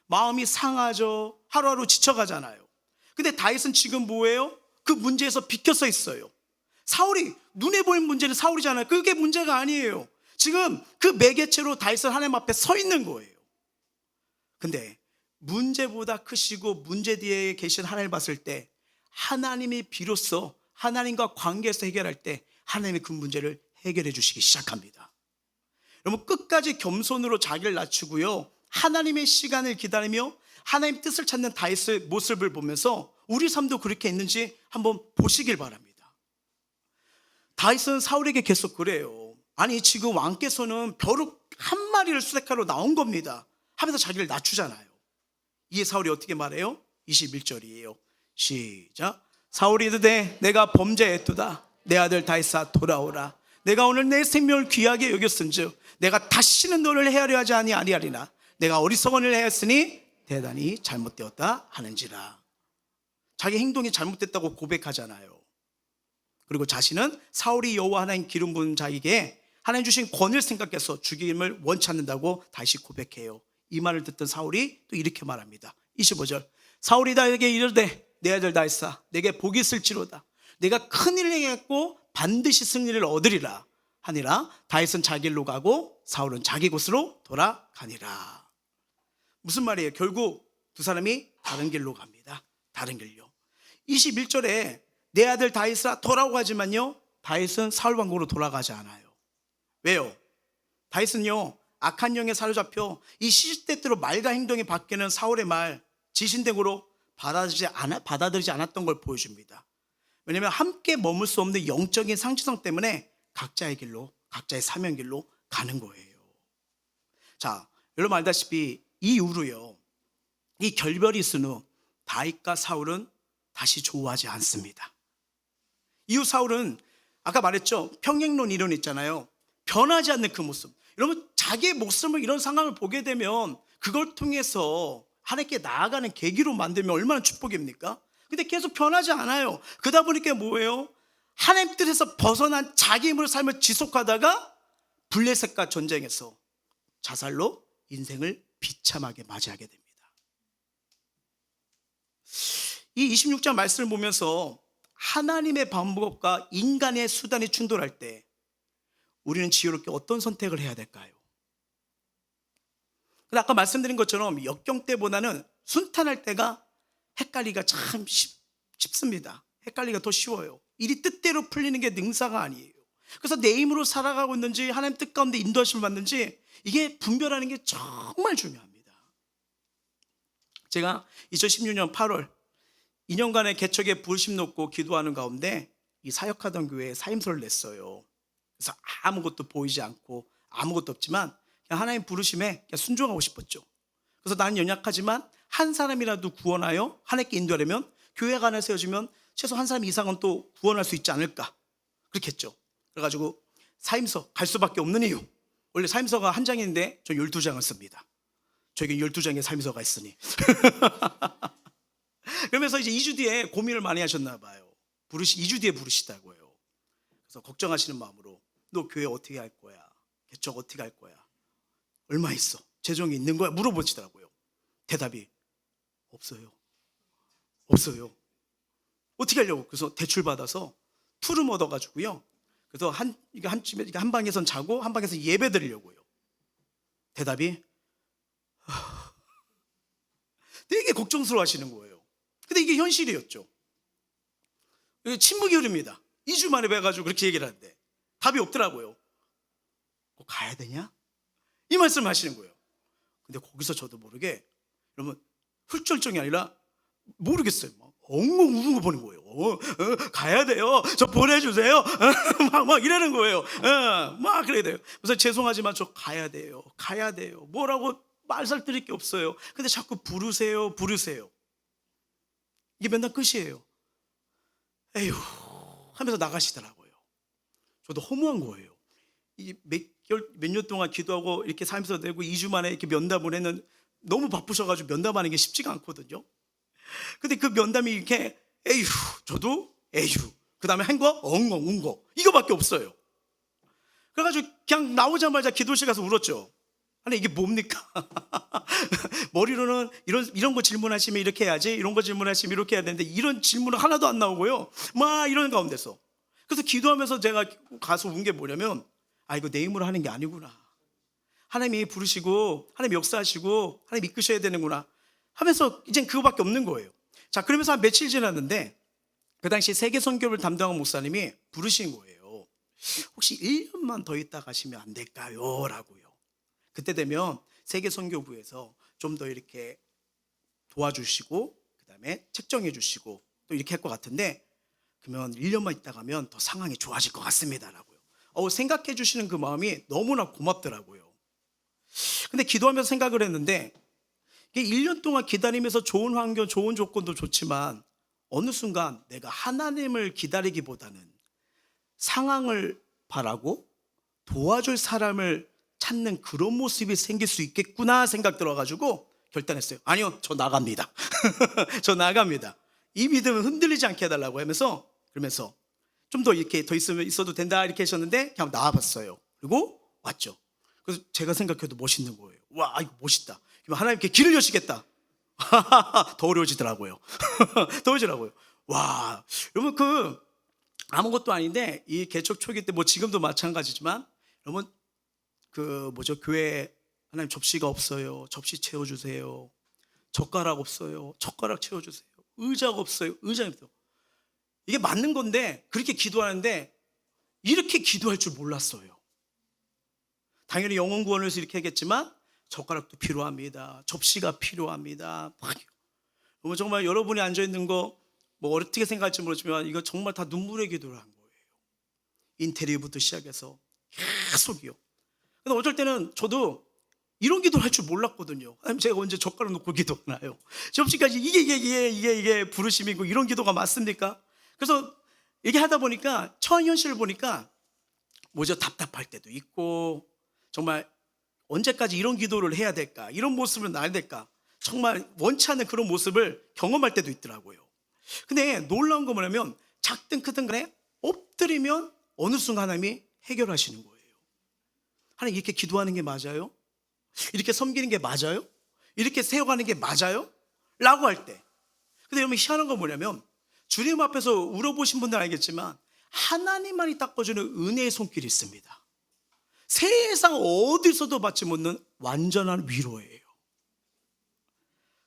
Speaker 1: 마음이 상하죠. 하루하루 지쳐가잖아요. 근데 다윗은 지금 뭐예요? 그 문제에서 비켜서 있어요. 사울이 눈에 보이는 문제는 사울이잖아요. 그게 문제가 아니에요. 지금 그 매개체로 다윗은 하나님 앞에 서 있는 거예요. 근데 문제보다 크시고 문제 뒤에 계신 하나님을 봤을 때 하나님이 비로소 하나님과 관계에서 해결할 때 하나님이 그 문제를 해결해 주시기 시작합니다. 여러분, 끝까지 겸손으로 자기를 낮추고요, 하나님의 시간을 기다리며 하나님의 뜻을 찾는 다윗의 모습을 보면서 우리 삶도 그렇게 있는지 한번 보시길 바랍니다. 다윗은 사울에게 계속 그래요. 아니, 지금 왕께서는 벼룩 한 마리를 수색하러 나온 겁니다 하면서 자기를 낮추잖아요. 이에 사울이 어떻게 말해요? 21절이에요. 시작. 사울이 이르되 내가 범죄했도다. 내 아들 다윗아 돌아오라. 내가 오늘 내 생명을 귀하게 여겼은즉 내가 다시는 너를 헤아려 하지 아니하리라. 내가 어리석은 일을 하였으니 대단히 잘못되었다 하는지라. 자기 행동이 잘못됐다고 고백하잖아요. 그리고 자신은 사울이 여호와 하나님 기름 부은 자에게 하나님 주신 권을 생각해서 죽임을 원치 않는다고 다시 고백해요. 이 말을 듣던 사울이 또 이렇게 말합니다. 25절. 사울이 다윗에게 이르되 내 아들 다윗아 내게 복이 있을지로다. 내가 큰 일을 행했고 반드시 승리를 얻으리라 하니라. 다윗은 자기 길로 가고 사울은 자기 곳으로 돌아가니라. 무슨 말이에요? 결국 두 사람이 다른 길로 갑니다. 다른 길요. 21절에 내 아들 다윗아 돌아오고 하지만요, 다윗은 사울 왕국으로 돌아가지 않아요. 왜요? 다윗은요, 악한 영에 사로잡혀 이 시시때때로 말과 행동이 바뀌는 사울의 말, 지신대으로 받아들이지 않았던 걸 보여줍니다. 왜냐하면 함께 머물 수 없는 영적인 상징성 때문에 각자의 길로, 각자의 사명 길로 가는 거예요. 자, 여러분 알다시피 이 이후로요, 이 결별이 있은 후 다윗과 사울은 다시 조우하지 않습니다. 이후 사울은 아까 말했죠, 평행론 이론 있잖아요. 변하지 않는 그 모습. 여러분, 자기의 목숨을 이런 상황을 보게 되면 그걸 통해서 하나님께 나아가는 계기로 만들면 얼마나 축복입니까? 근데 계속 변하지 않아요. 그러다 보니까 뭐예요? 하나님 뜻에서 벗어난 자기 힘으로 삶을 지속하다가 블레셋과 전쟁에서 자살로 인생을 비참하게 맞이하게 됩니다. 이 26장 말씀을 보면서 하나님의 방법과 인간의 수단이 충돌할 때 우리는 지혜롭게 어떤 선택을 해야 될까요? 근데 아까 말씀드린 것처럼 역경 때보다는 순탄할 때가 헷갈리기가 참 쉽습니다. 헷갈리기가 더 쉬워요. 일이 뜻대로 풀리는 게 능사가 아니에요. 그래서 내 힘으로 살아가고 있는지 하나님 뜻 가운데 인도하심을 받는지 이게 분별하는 게 정말 중요합니다. 제가 2016년 8월 2년간의 개척에 부르심 놓고 기도하는 가운데 이 사역하던 교회에 사임서를 냈어요. 그래서 아무것도 보이지 않고 아무것도 없지만 그냥 하나님 부르심에 그냥 순종하고 싶었죠. 그래서 나는 연약하지만 한 사람이라도 구원하여 하나님께 인도하려면 교회가 하나 세워지면 최소 한 사람 이상은 또 구원할 수 있지 않을까, 그렇게 했죠. 그래가지고 사임서 갈 수밖에 없는 이유, 원래 사임서가 한 장인데 저 12장을 씁니다. 저에게 12장의 사임서가 있으니 그러면서 이제 2주 뒤에 고민을 많이 하셨나 봐요. 2주 뒤에 부르시다고요. 그래서 걱정하시는 마음으로 너 교회 어떻게 할 거야? 개척 어떻게 할 거야? 얼마 있어? 재정이 있는 거야? 물어보시더라고요. 대답이 없어요. 어떻게 하려고? 그래서 대출 받아서 투룸 얻어가지고요. 그래서 한 방에선 자고 한 방에서 예배 드리려고요. 대답이 되게 걱정스러워 하시는 거예요. 근데 이게 현실이었죠. 침묵이 흐릅니다. 2주 만에 뵈가지고 그렇게 얘기를 하는데 답이 없더라고요. 꼭 가야 되냐? 이 말씀을 하시는 거예요. 근데 거기서 저도 모르게 여러분 훌쩍정이 아니라 모르겠어요. 막 엉엉 우는 거 보는 거예요. 가야 돼요. 저 보내주세요. 막 이러는 거예요. 막 그래야 돼요. 그래서 죄송하지만 저 가야 돼요. 뭐라고 말살 드릴 게 없어요. 근데 자꾸 부르세요. 이게 맨날 끝이에요. 에휴 하면서 나가시더라고요. 저도 허무한 거예요. 몇 년 동안 기도하고 이렇게 삶에서 내고 2주 만에 이렇게 면담을 했는, 너무 바쁘셔가지고 면담하는 게 쉽지가 않거든요. 근데 그 면담이 이렇게 에휴, 저도 에휴, 그 다음에 한 거 엉엉 운 거, 이거밖에 없어요. 그래가지고 그냥 나오자마자 기도실 가서 울었죠. 아니 이게 뭡니까? 머리로는 이런 거 질문하시면 이렇게 해야지, 이런 거 질문하시면 이렇게 해야 되는데 이런 질문은 하나도 안 나오고요. 막 이런 가운데서 그래서 기도하면서 제가 가서 운 게 뭐냐면, 이거 내 힘으로 하는 게 아니구나. 하나님이 부르시고 하나님 역사하시고 하나님 이끄셔야 되는구나 하면서 이젠 그거밖에 없는 거예요. 자, 그러면서 한 며칠 지났는데 그 당시 세계 선교를 담당한 목사님이 부르신 거예요. 혹시 1년만 더 있다 가시면 안 될까요? 라고요. 그때 되면 세계 선교부에서 좀 더 이렇게 도와주시고 그 다음에 책정해 주시고 또 이렇게 할 것 같은데, 그러면 1년만 있다 가면 더 상황이 좋아질 것 같습니다 라고요. 생각해 주시는 그 마음이 너무나 고맙더라고요. 근데 기도하면서 생각을 했는데, 이게 1년 동안 기다리면서 좋은 환경, 좋은 조건도 좋지만 어느 순간 내가 하나님을 기다리기보다는 상황을 바라고 도와줄 사람을 찾는 그런 모습이 생길 수 있겠구나 생각 들어가지고 결단했어요. 아니요, 저 나갑니다. 저 나갑니다. 이 믿음은 흔들리지 않게 해달라고 하면서, 그러면서 좀 더 이렇게 더 있어도 된다 이렇게 하셨는데 그냥 나와봤어요. 그리고 왔죠. 그래서 제가 생각해도 멋있는 거예요. 와, 이거 멋있다. 그럼 하나님께 길을 여시겠다. 더 어려워지더라고요. 더 어려워지더라고요. 와, 여러분 아무것도 아닌데 이 개척 초기 때 뭐 지금도 마찬가지지만, 여러분 교회에 하나님 접시가 없어요. 접시 채워주세요. 젓가락 없어요. 젓가락 채워주세요. 의자가 없어요. 의자 없어요. 이게 맞는 건데 그렇게 기도하는데 이렇게 기도할 줄 몰랐어요. 당연히 영혼 구원을 위해서 이렇게 하겠지만 젓가락도 필요합니다. 접시가 필요합니다. 정말 여러분이 앉아있는 거 뭐 어떻게 생각할지 모르지만 이거 정말 다 눈물의 기도를 한 거예요. 인테리어부터 시작해서 계속이요. 근데 어쩔 때는 저도 이런 기도를 할 줄 몰랐거든요. 제가 언제 젓가락 놓고 기도하나요? 접시까지 이게 부르심이고 이런 기도가 맞습니까? 그래서 얘기하다 보니까 처한 현실을 보니까 답답할 때도 있고, 정말 언제까지 이런 기도를 해야 될까, 이런 모습을 나야 될까, 정말 원치 않는 그런 모습을 경험할 때도 있더라고요. 근데 놀라운 거 뭐냐면 작든 크든 간에 엎드리면 어느 순간 하나님이 해결하시는 거예요. 하나님 이렇게 기도하는 게 맞아요? 이렇게 섬기는 게 맞아요? 이렇게 세워가는 게 맞아요? 라고 할 때. 근데 여러분 희한한 건 뭐냐면, 주님 앞에서 울어보신 분들 알겠지만 하나님만이 닦아주는 은혜의 손길이 있습니다. 세상 어디서도 받지 못는 완전한 위로예요.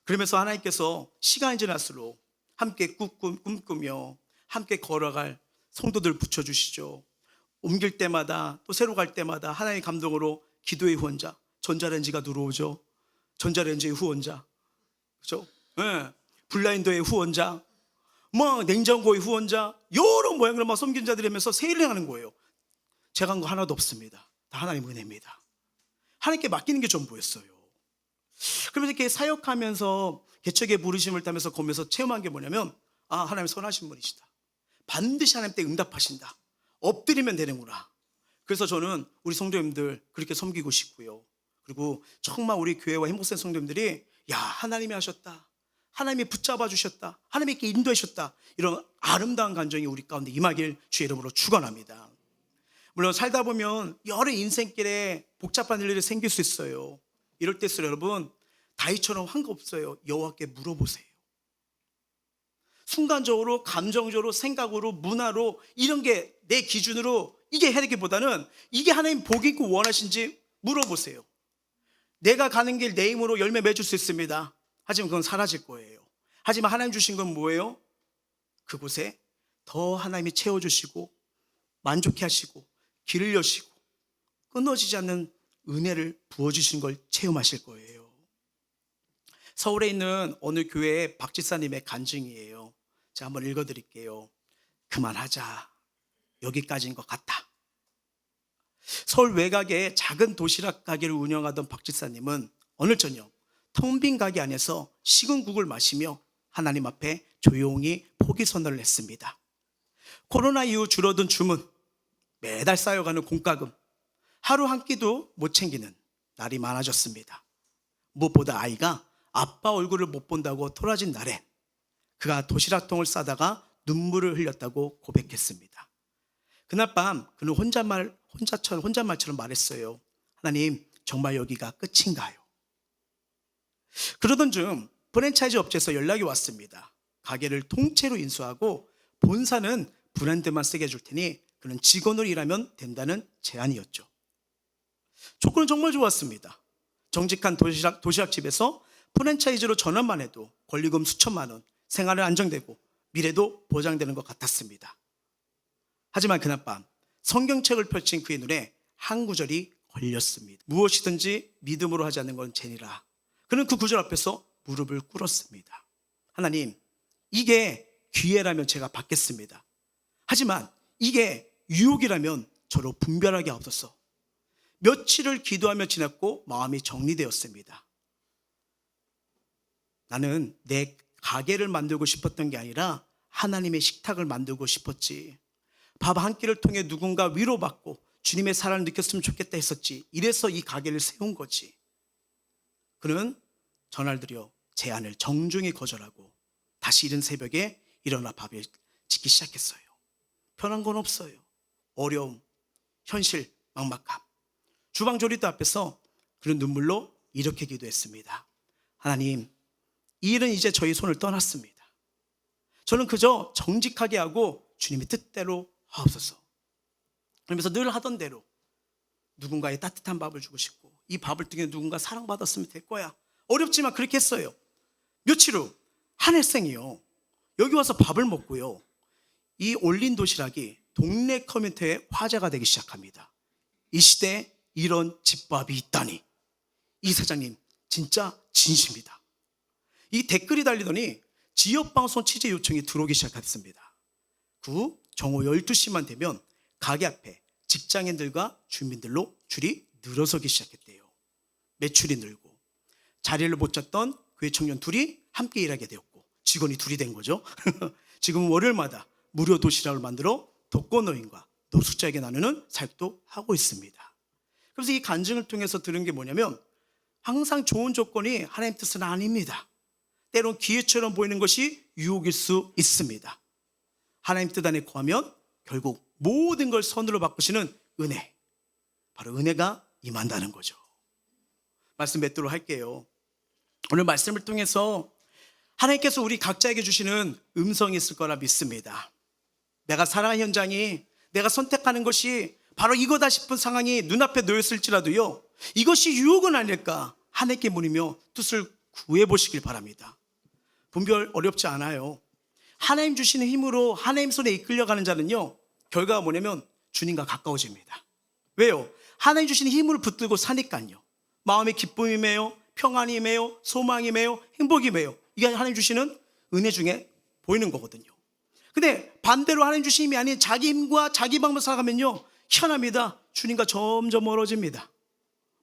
Speaker 1: 그러면서 하나님께서 시간이 지날수록 함께 꿈꾸며 함께 걸어갈 성도들 붙여주시죠. 옮길 때마다 또 새로 갈 때마다 하나님의 감동으로 기도의 후원자, 전자레인지가 들어오죠. 전자레인지의 후원자, 그렇죠? 네. 블라인더의 후원자, 뭐 냉장고의 후원자, 여러 모양으로 막 섬긴 자들이 하면서 세일하는 거예요. 제가 한 거 하나도 없습니다. 다 하나님의 은혜입니다. 하나님께 맡기는 게 전부였어요. 그러면서 이렇게 사역하면서 개척의 부르심을 타면서 거기서 체험한 게 뭐냐면, 아, 하나님 선하신 분이시다. 반드시 하나님 때 응답하신다. 엎드리면 되는구나. 그래서 저는 우리 성도님들 그렇게 섬기고 싶고요. 그리고 정말 우리 교회와 행복센 성도님들이 야, 하나님이 하셨다. 하나님이 붙잡아 주셨다. 하나님께 인도해 주셨다. 이런 아름다운 감정이 우리 가운데 임하길 주의 이름으로 축원합니다. 물론 살다 보면 여러 인생길에 복잡한 일들이 생길 수 있어요. 이럴 때일수록 여러분, 다윗처럼 한 거 없어요. 여호와께 물어보세요. 순간적으로, 감정적으로, 생각으로, 문화로 이런 게 내 기준으로 이게 해야 되기보다는 이게 하나님 복이 있고 원하신지 물어보세요. 내가 가는 길 내 힘으로 열매 맺을 수 있습니다. 하지만 그건 사라질 거예요. 하지만 하나님 주신 건 뭐예요? 그곳에 더 하나님이 채워주시고 만족해 하시고 길을 여시고 끊어지지 않는 은혜를 부어주신 걸 체험하실 거예요. 서울에 있는 어느 교회의 박 집사님의 간증이에요. 제가 한번 읽어드릴게요. 그만하자. 여기까지인 것 같다. 서울 외곽에 작은 도시락 가게를 운영하던 박 집사님은 어느 저녁 텅 빈 가게 안에서 식은 국을 마시며 하나님 앞에 조용히 포기 선언을 했습니다. 코로나 이후 줄어든 주문, 매달 쌓여가는 공과금, 하루 한 끼도 못 챙기는 날이 많아졌습니다. 무엇보다 아이가 아빠 얼굴을 못 본다고 토라진 날엔 그가 도시락통을 싸다가 눈물을 흘렸다고 고백했습니다. 그날 밤 그는 혼잣말처럼 말했어요. 하나님, 정말 여기가 끝인가요? 그러던 중 프랜차이즈 업체에서 연락이 왔습니다. 가게를 통째로 인수하고 본사는 브랜드만 쓰게 해줄 테니 그는 직원으로 일하면 된다는 제안이었죠. 조건은 정말 좋았습니다. 정직한 도시락집에서 프랜차이즈로 전환만 해도 권리금 수천만 원, 생활은 안정되고 미래도 보장되는 것 같았습니다. 하지만 그날 밤 성경책을 펼친 그의 눈에 한 구절이 걸렸습니다. 무엇이든지 믿음으로 하지 않는 건 죄니라. 그는 그 구절 앞에서 무릎을 꿇었습니다. 하나님, 이게 기회라면 제가 받겠습니다. 하지만 이게 유혹이라면 저로 분별하게 하옵소서. 며칠을 기도하며 지났고 마음이 정리되었습니다. 나는 내 가게를 만들고 싶었던 게 아니라 하나님의 식탁을 만들고 싶었지. 밥 한 끼를 통해 누군가 위로받고 주님의 사랑을 느꼈으면 좋겠다 했었지. 이래서 이 가게를 세운 거지. 그는 전화를 드려 제안을 정중히 거절하고 다시 이른 새벽에 일어나 밥을 짓기 시작했어요. 편한 건 없어요. 어려움, 현실, 막막함. 주방 조리대 앞에서 그는 눈물로 이렇게 기도했습니다. 하나님, 이 일은 이제 저희 손을 떠났습니다. 저는 그저 정직하게 하고 주님의 뜻대로 하옵소서. 그러면서 늘 하던 대로 누군가의 따뜻한 밥을 주고 싶고 이 밥을 통해 누군가 사랑받았으면 될 거야. 어렵지만 그렇게 했어요. 며칠 후 한 학생이요, 여기 와서 밥을 먹고요, 이 올린 도시락이 동네 커뮤니티에 화제가 되기 시작합니다. 이 시대에 이런 집밥이 있다니. 이 사장님 진짜 진심이다. 이 댓글이 달리더니 지역방송 취재 요청이 들어오기 시작했습니다. 그 후 정오 12시만 되면 가게 앞에 직장인들과 주민들로 줄이 늘어서기 시작했대요. 매출이 늘고 자리를 못 잡던 교회 청년 둘이 함께 일하게 되었고 직원이 둘이 된 거죠. 지금은 월요일마다 무료 도시락을 만들어 독거노인과 노숙자에게 나누는 사역도 하고 있습니다. 그래서 이 간증을 통해서 들은 게 뭐냐면 항상 좋은 조건이 하나님 뜻은 아닙니다. 때론 기회처럼 보이는 것이 유혹일 수 있습니다. 하나님 뜻 안에 거하면 결국 모든 걸 선으로 바꾸시는 은혜, 바로 은혜가 임한다는 거죠. 말씀 맺도록 할게요. 오늘 말씀을 통해서 하나님께서 우리 각자에게 주시는 음성이 있을 거라 믿습니다. 내가 살아가는 현장이, 내가 선택하는 것이 바로 이거다 싶은 상황이 눈앞에 놓였을지라도요, 이것이 유혹은 아닐까 하나님께 물으며 뜻을 구해 보시길 바랍니다. 분별 어렵지 않아요. 하나님 주시는 힘으로 하나님 손에 이끌려가는 자는요, 결과가 뭐냐면 주님과 가까워집니다. 왜요? 하나님 주시는 힘을 붙들고 사니까요. 마음의 기쁨이매요, 평안이매요, 소망이매요, 행복이매요. 이게 하나님 주시는 은혜 중에 보이는 거거든요. 근데 반대로 하나님 주신 힘이 아닌 자기 힘과 자기 방법으로 살아가면요, 희한합니다. 주님과 점점 멀어집니다.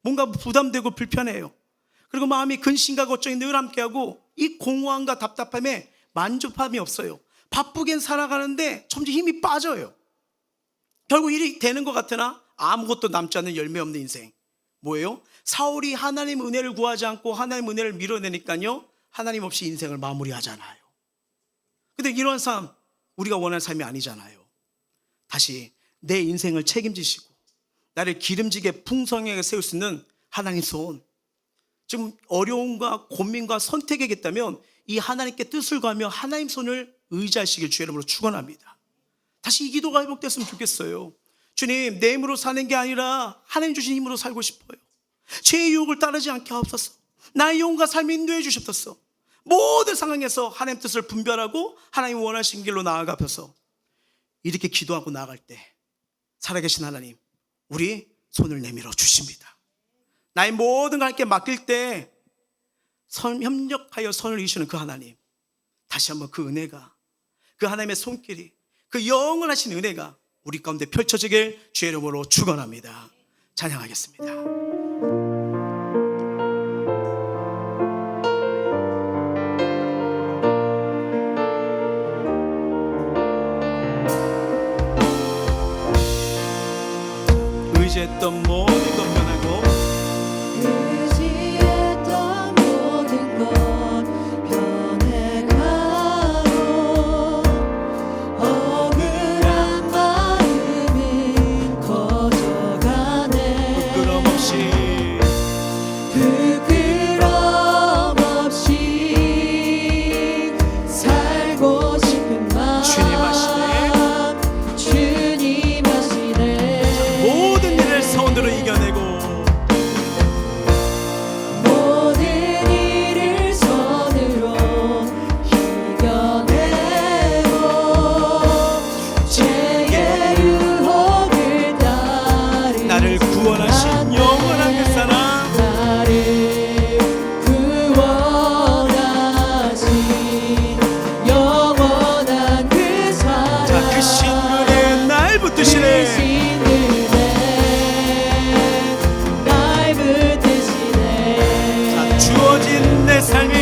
Speaker 1: 뭔가 부담되고 불편해요. 그리고 마음이 근심과 걱정이 늘 함께하고 이 공허함과 답답함에 만족함이 없어요. 바쁘게 살아가는데 점점 힘이 빠져요. 결국 일이 되는 것 같으나 아무것도 남지 않는 열매 없는 인생. 뭐예요? 사울이 하나님 은혜를 구하지 않고 하나님 은혜를 밀어내니까요, 하나님 없이 인생을 마무리하잖아요. 근데 이런 삶 우리가 원하는 삶이 아니잖아요. 다시 내 인생을 책임지시고 나를 기름지게 풍성하게 세울 수 있는 하나님 손, 지금 어려움과 고민과 선택이 있다면 이 하나님께 뜻을 구하며 하나님 손을 의지하시길 주의 이름으로 축원합니다. 다시 이 기도가 회복됐으면 좋겠어요. 주님, 내 힘으로 사는 게 아니라 하나님 주신 힘으로 살고 싶어요. 제 유혹을 따르지 않게 하옵소서. 나의 영혼과 삶을 인도해 주시옵소서. 모든 상황에서 하나님 뜻을 분별하고 하나님 원하신 길로 나아가셔서 이렇게 기도하고 나아갈 때 살아계신 하나님, 우리 손을 내밀어 주십니다. 나의 모든 걸 하나님께 맡길 때 협력하여 선을 이루시는 그 하나님, 다시 한번 그 은혜가, 그 하나님의 손길이, 그 영원하신 은혜가 우리 가운데 펼쳐지길 주의 이름으로 축원합니다. 찬양하겠습니다. 의지했던 모든 것 변하고,
Speaker 2: 의지했던 모든 것 변해가고, 억울한 마음은 커져가네.
Speaker 1: 부끄럼 없이
Speaker 2: 살고 싶은 마음
Speaker 1: 주님 하시네.
Speaker 2: 주님 하시네.
Speaker 1: 모든 일을 손으로 이겨내고,
Speaker 2: 모든 일을 손으로 이겨내고, 죄의 유혹을 따르는
Speaker 1: 나를 구원하신 영원한 그 사랑,
Speaker 2: 나를 구원하신 영원한 그 사랑.
Speaker 1: 자, 그 신분에 날 붙드시네.
Speaker 2: 날 붙드시네.
Speaker 1: 자, 주어진 내 삶이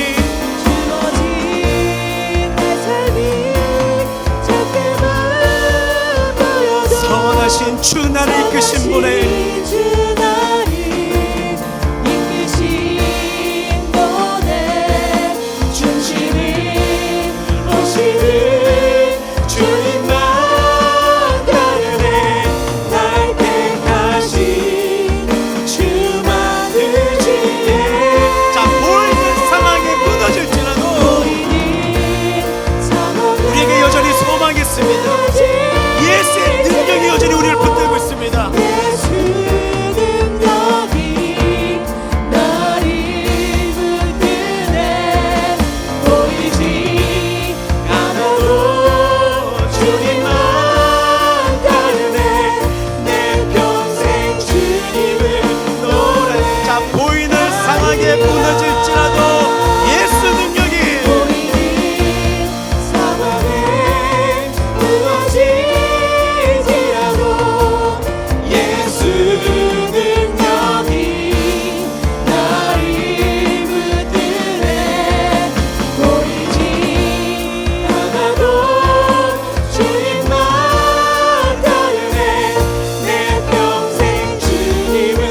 Speaker 2: 주어진 내 삶이 작게만 보여도
Speaker 1: 선하신 주 나를 이끄신 분에
Speaker 2: 주 나를 이끄신 분에 중심을 오시는 주님만 따르네. 날 택하신 주만 의지해.
Speaker 1: 자, 모든 상황이 무너질지라도
Speaker 2: 보이는 상황은
Speaker 1: 우리에게 여전히 소망이 있습니다. 예수의 능력이 여전히 우리를 붙들고 있습니다.
Speaker 2: 예수 능력이 나를 붙드네. 보이지 않아도 주님만 따르네. 내 평생 주님을 노래.
Speaker 1: 자, 보이는 상황에 무너질지라도 예수 능력이
Speaker 2: 보이는 상황에 무너지지라도 예수 능력이 나를 붙드네. 보이지 않아도 주님만 따르네. 내 평생 주님을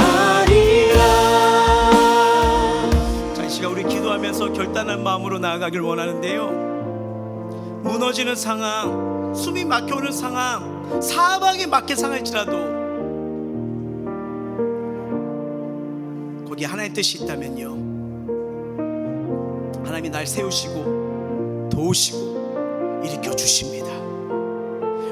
Speaker 2: 노래하리라.
Speaker 1: 자, 이 시간 우리 기도하면서 결단한 마음으로 나아가길 원하는데요, 무너지는 상황, 숨이 막혀오는 상황, 사방에 막힌 상황일지라도 거기에 하나님의 뜻이 있다면요, 하나님이 날 세우시고 도우시고 일으켜 주십니다.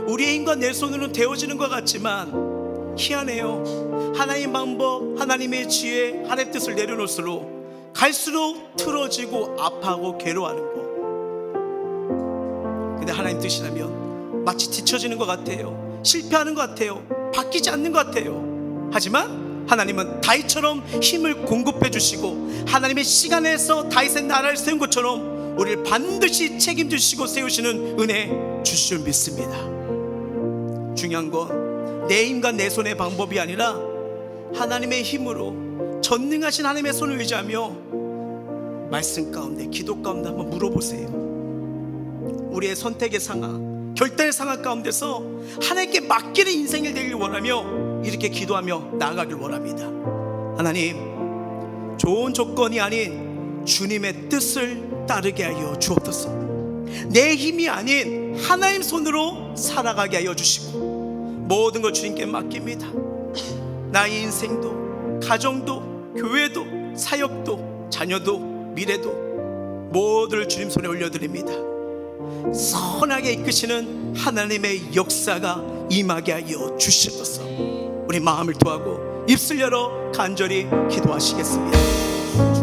Speaker 1: 우리의 힘과 내 손으로는 되어지는 것 같지만 희한해요. 하나님의 방법, 하나님의 지혜, 하나님의 뜻을 내려놓을수록 갈수록 틀어지고 아파하고 괴로워하는 거. 근데 하나님 뜻이라면 마치 뒤처지는 것 같아요. 실패하는 것 같아요. 바뀌지 않는 것 같아요. 하지만 하나님은 다윗처럼 힘을 공급해 주시고 하나님의 시간에서 다윗의 나라를 세운 것처럼 우리를 반드시 책임지시고 세우시는 은혜 주실 줄 믿습니다. 중요한 건 내 힘과 내 손의 방법이 아니라 하나님의 힘으로 전능하신 하나님의 손을 의지하며 말씀 가운데, 기도 가운데 한번 물어보세요. 우리의 선택의 상황, 결단의 상황 가운데서 하나님께 맡기는 인생을 되길 원하며 이렇게 기도하며 나아가길 원합니다. 하나님, 좋은 조건이 아닌 주님의 뜻을 따르게 하여 주옵소서. 내 힘이 아닌 하나님 손으로 살아가게 하여 주시고 모든 것 주님께 맡깁니다. 나의 인생도, 가정도, 교회도, 사역도, 자녀도, 미래도 모두를 주님 손에 올려드립니다. 선하게 이끄시는 하나님의 역사가 임하게 하여 주시옵소서. 우리 마음을 토하고 입술 열어 간절히 기도하시겠습니다.